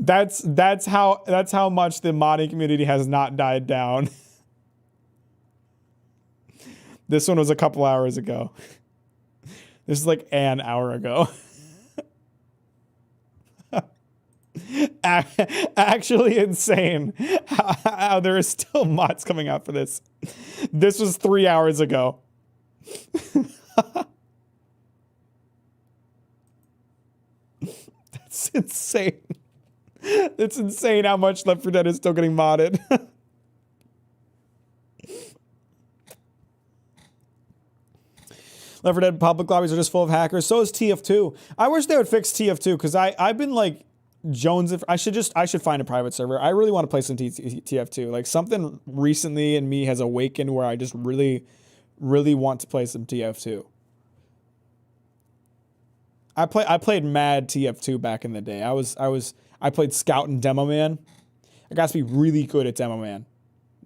That's how much the modding community has not died down. This one was a couple hours ago. This is like an hour ago. Actually insane how there are still mods coming out for this. This was 3 hours ago. That's insane. It's insane how much Left 4 Dead is still getting modded. Left 4 Dead public lobbies are just full of hackers. So is TF2. I wish they would fix TF2 because I've been like Jones. I should find a private server. I really want to play some TF2. Like something recently in me has awakened where I just really want to play some TF2. I played mad TF2 back in the day. I played Scout and Demo Man. I got to be really good at Demo Man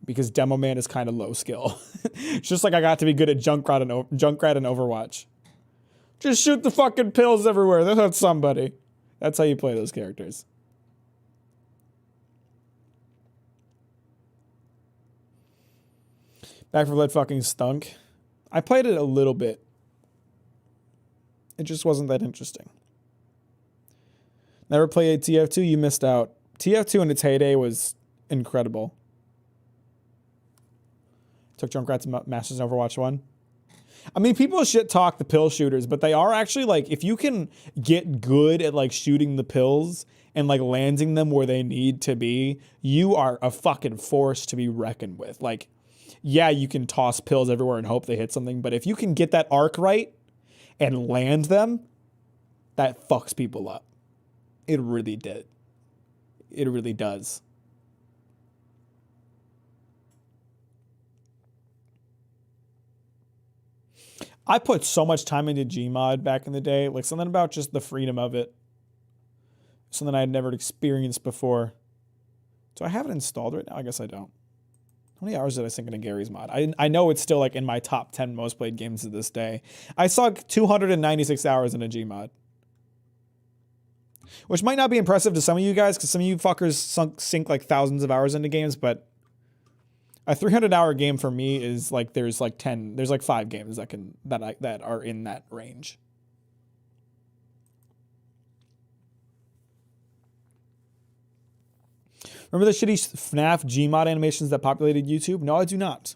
because Demo Man is kind of low skill. It's just like I got to be good at Junkrat and Overwatch. Just shoot the fucking pills everywhere. That's somebody. That's how you play those characters. Back 4 Blood fucking stunk. I played it a little bit. It just wasn't that interesting. Never played TF2, you missed out. TF2 in its heyday was incredible. Took Junkrat to Masters in Overwatch 1. I mean, people shit talk the pill shooters, but they are actually like, if you can get good at like shooting the pills and like landing them where they need to be, you are a fucking force to be reckoned with. Like, yeah, you can toss pills everywhere and hope they hit something, but if you can get that arc right and land them, that fucks people up. It really did. It really does. I put so much time into Gmod back in the day, like something about just the freedom of it. Something I had never experienced before. Do I have it installed right now? I guess I don't. How many hours did I sink into Gary's mod? I know it's still like in my top 10 most played games to this day. I sunk 296 hours in a Gmod. Which might not be impressive to some of you guys, because some of you fuckers sink like thousands of hours into games, but a 300-hour game for me is like there's like 5 games that are in that range. Remember the shitty FNAF Gmod animations that populated YouTube? No, I do not.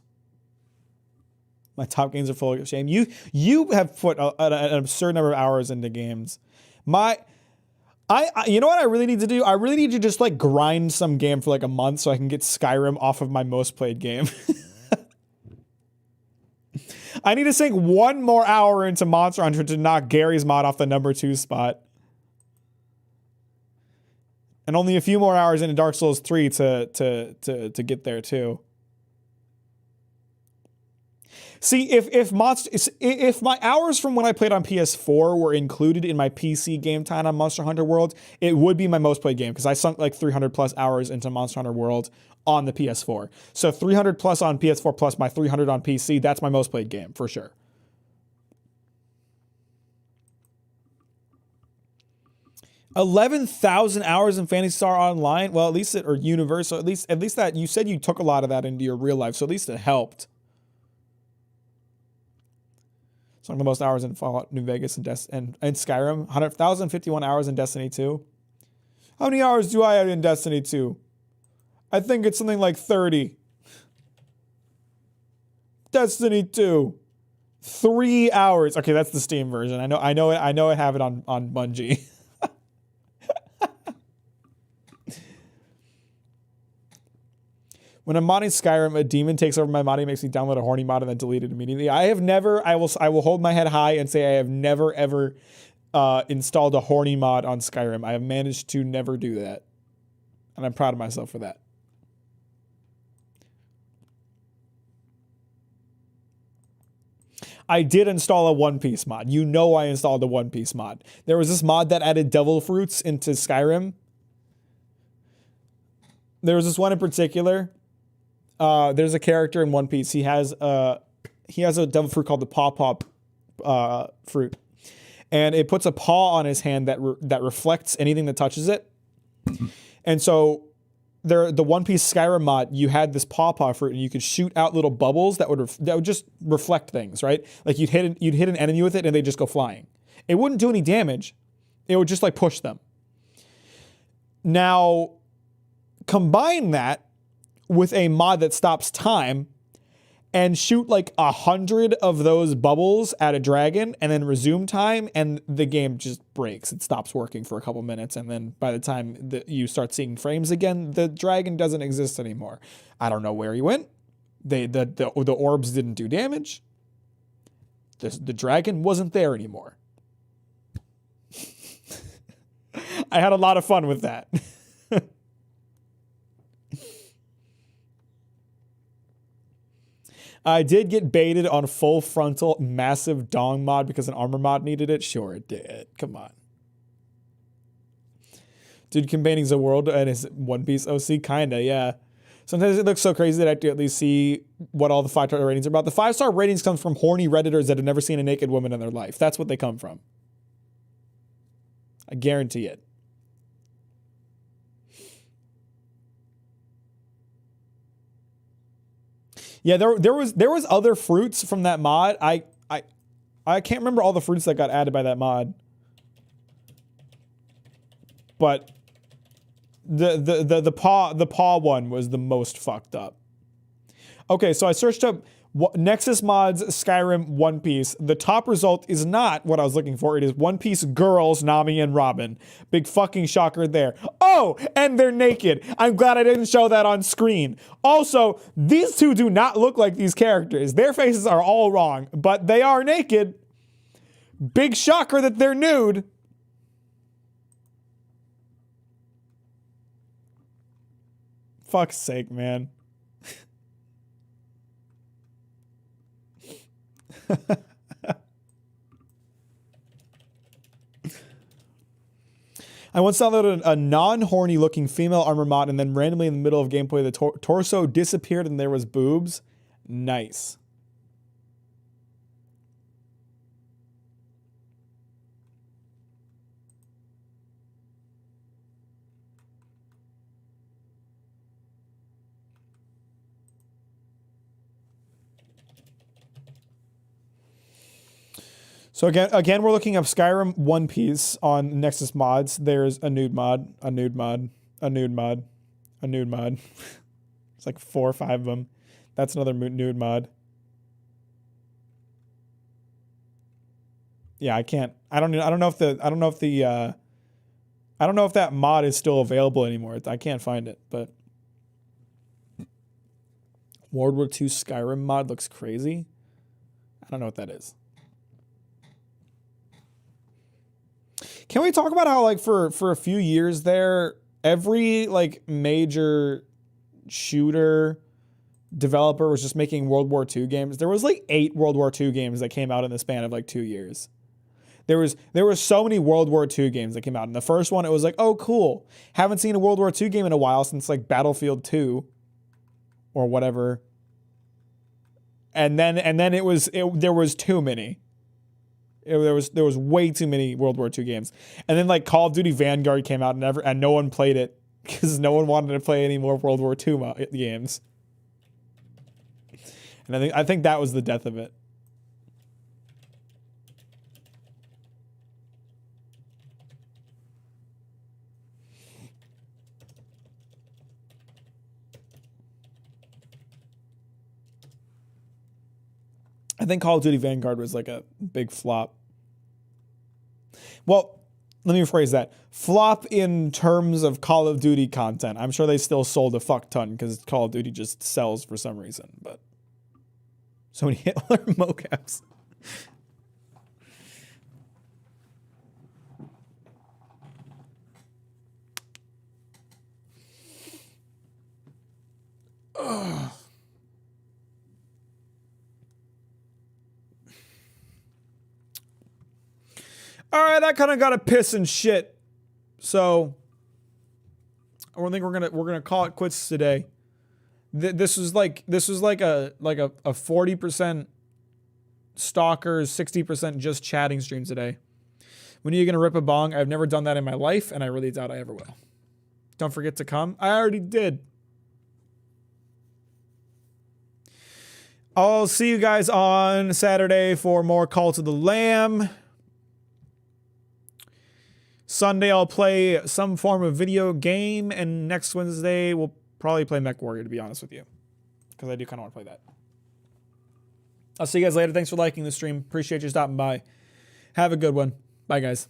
My top games are full of shame. You have put an absurd number of hours into games. You know what I really need to do? I really need to just like grind some game for like a month so I can get Skyrim off of my most played game. I need to sink 1 more hour into Monster Hunter to knock Gary's mod off the number 2 spot. And only a few more hours into Dark Souls 3 to get there too. See, if my hours from when I played on PS4 were included in my PC game time on Monster Hunter World, it would be my most played game because I sunk like 300 plus hours into Monster Hunter World on the PS4. So 300 plus on PS4 plus my 300 on PC, that's my most played game for sure. $11,000 hours in Phantasy Star Online. Well, at least or Universal. At least that you said you took a lot of that into your real life, so at least it helped. Some of the most hours in Fallout New Vegas and Skyrim. 100,051 hours in Destiny 2. How many hours do I have in Destiny 2? I think it's something like 30. Destiny 2. 3 hours. Okay, that's the Steam version. I know I have it on Bungie. When I'm modding Skyrim, a demon takes over my mod and makes me download a horny mod and then delete it immediately. I will hold my head high and say I have never ever installed a horny mod on Skyrim. I have managed to never do that. And I'm proud of myself for that. I did install a One Piece mod. You know I installed a One Piece mod. There was this mod that added devil fruits into Skyrim. There was this one in particular. There's a character in One Piece. He has a devil fruit called the paw fruit, and it puts a paw on his hand that reflects anything that touches it. And so the One Piece Skyrim mod, you had this pawpaw fruit, and you could shoot out little bubbles that would just reflect things, right? Like you'd hit an enemy with it, and they just go flying. It wouldn't do any damage. It would just like push them. Now, combine that with a mod that stops time, and shoot like 100 of those bubbles at a dragon, and then resume time, and the game just breaks. It stops working for a couple minutes, and then by the time that you start seeing frames again, the dragon doesn't exist anymore. I don't know where he went. The orbs didn't do damage. The dragon wasn't there anymore. I had a lot of fun with that. I did get baited on full frontal massive dong mod because an armor mod needed it. Sure it did. Come on. Dude combining the world and his One Piece OC? Kinda, yeah. Sometimes it looks so crazy that I have to at least see what all the 5-star ratings are about. The 5-star ratings come from horny Redditors that have never seen a naked woman in their life. That's what they come from. I guarantee it. Yeah, there was other fruits from that mod. I can't remember all the fruits that got added by that mod. But the paw one was the most fucked up. Okay, so I searched up Nexus mods Skyrim One Piece. The top result is not what I was looking for. It is One Piece girls Nami and Robin. Big fucking shocker there. Oh, and they're naked. I'm glad I didn't show that on screen. Also, these two do not look like these characters. Their faces are all wrong, but they are naked. Big shocker that they're nude. Fuck's sake, man. I once downloaded a non-horny looking female armor mod, and then randomly in the middle of gameplay the torso disappeared and there was boobs. Nice. So again, we're looking up Skyrim One Piece on Nexus mods. There's a nude mod, a nude mod, a nude mod, a nude mod. It's like 4 or 5 of them. That's another nude mod. Yeah, I can't. I don't know if that mod is still available anymore. I can't find it, but World War II Skyrim mod looks crazy. I don't know what that is. Can we talk about how, like, for a few years there, every, like, major shooter developer was just making World War II games? There was, like, 8 World War II games that came out in the span of, like, 2 years. There was so many World War II games that came out. And the first one, it was like, oh, cool. Haven't seen a World War II game in a while since, like, Battlefield 2 or whatever. And then there was too many. There was way too many World War II games. And then like Call of Duty Vanguard came out and no one played it because no one wanted to play any more World War II games. And I think that was the death of it. I think Call of Duty Vanguard was like a big flop. Well, let me rephrase that. Flop in terms of Call of Duty content. I'm sure they still sold a fuck ton because Call of Duty just sells for some reason. But so many Hitler mocaps. Ugh. All right, I kind of got a piss and shit, so I don't think we're gonna call it quits today. This was like a 40% stalkers, 60% just chatting stream today. When are you gonna rip a bong? I've never done that in my life, and I really doubt I ever will. Don't forget to come. I already did. I'll see you guys on Saturday for more Cult of the Lamb. Sunday, I'll play some form of video game. And next Wednesday, we'll probably play Mech Warrior, to be honest with you. Because I do kind of want to play that. I'll see you guys later. Thanks for liking the stream. Appreciate you stopping by. Have a good one. Bye, guys.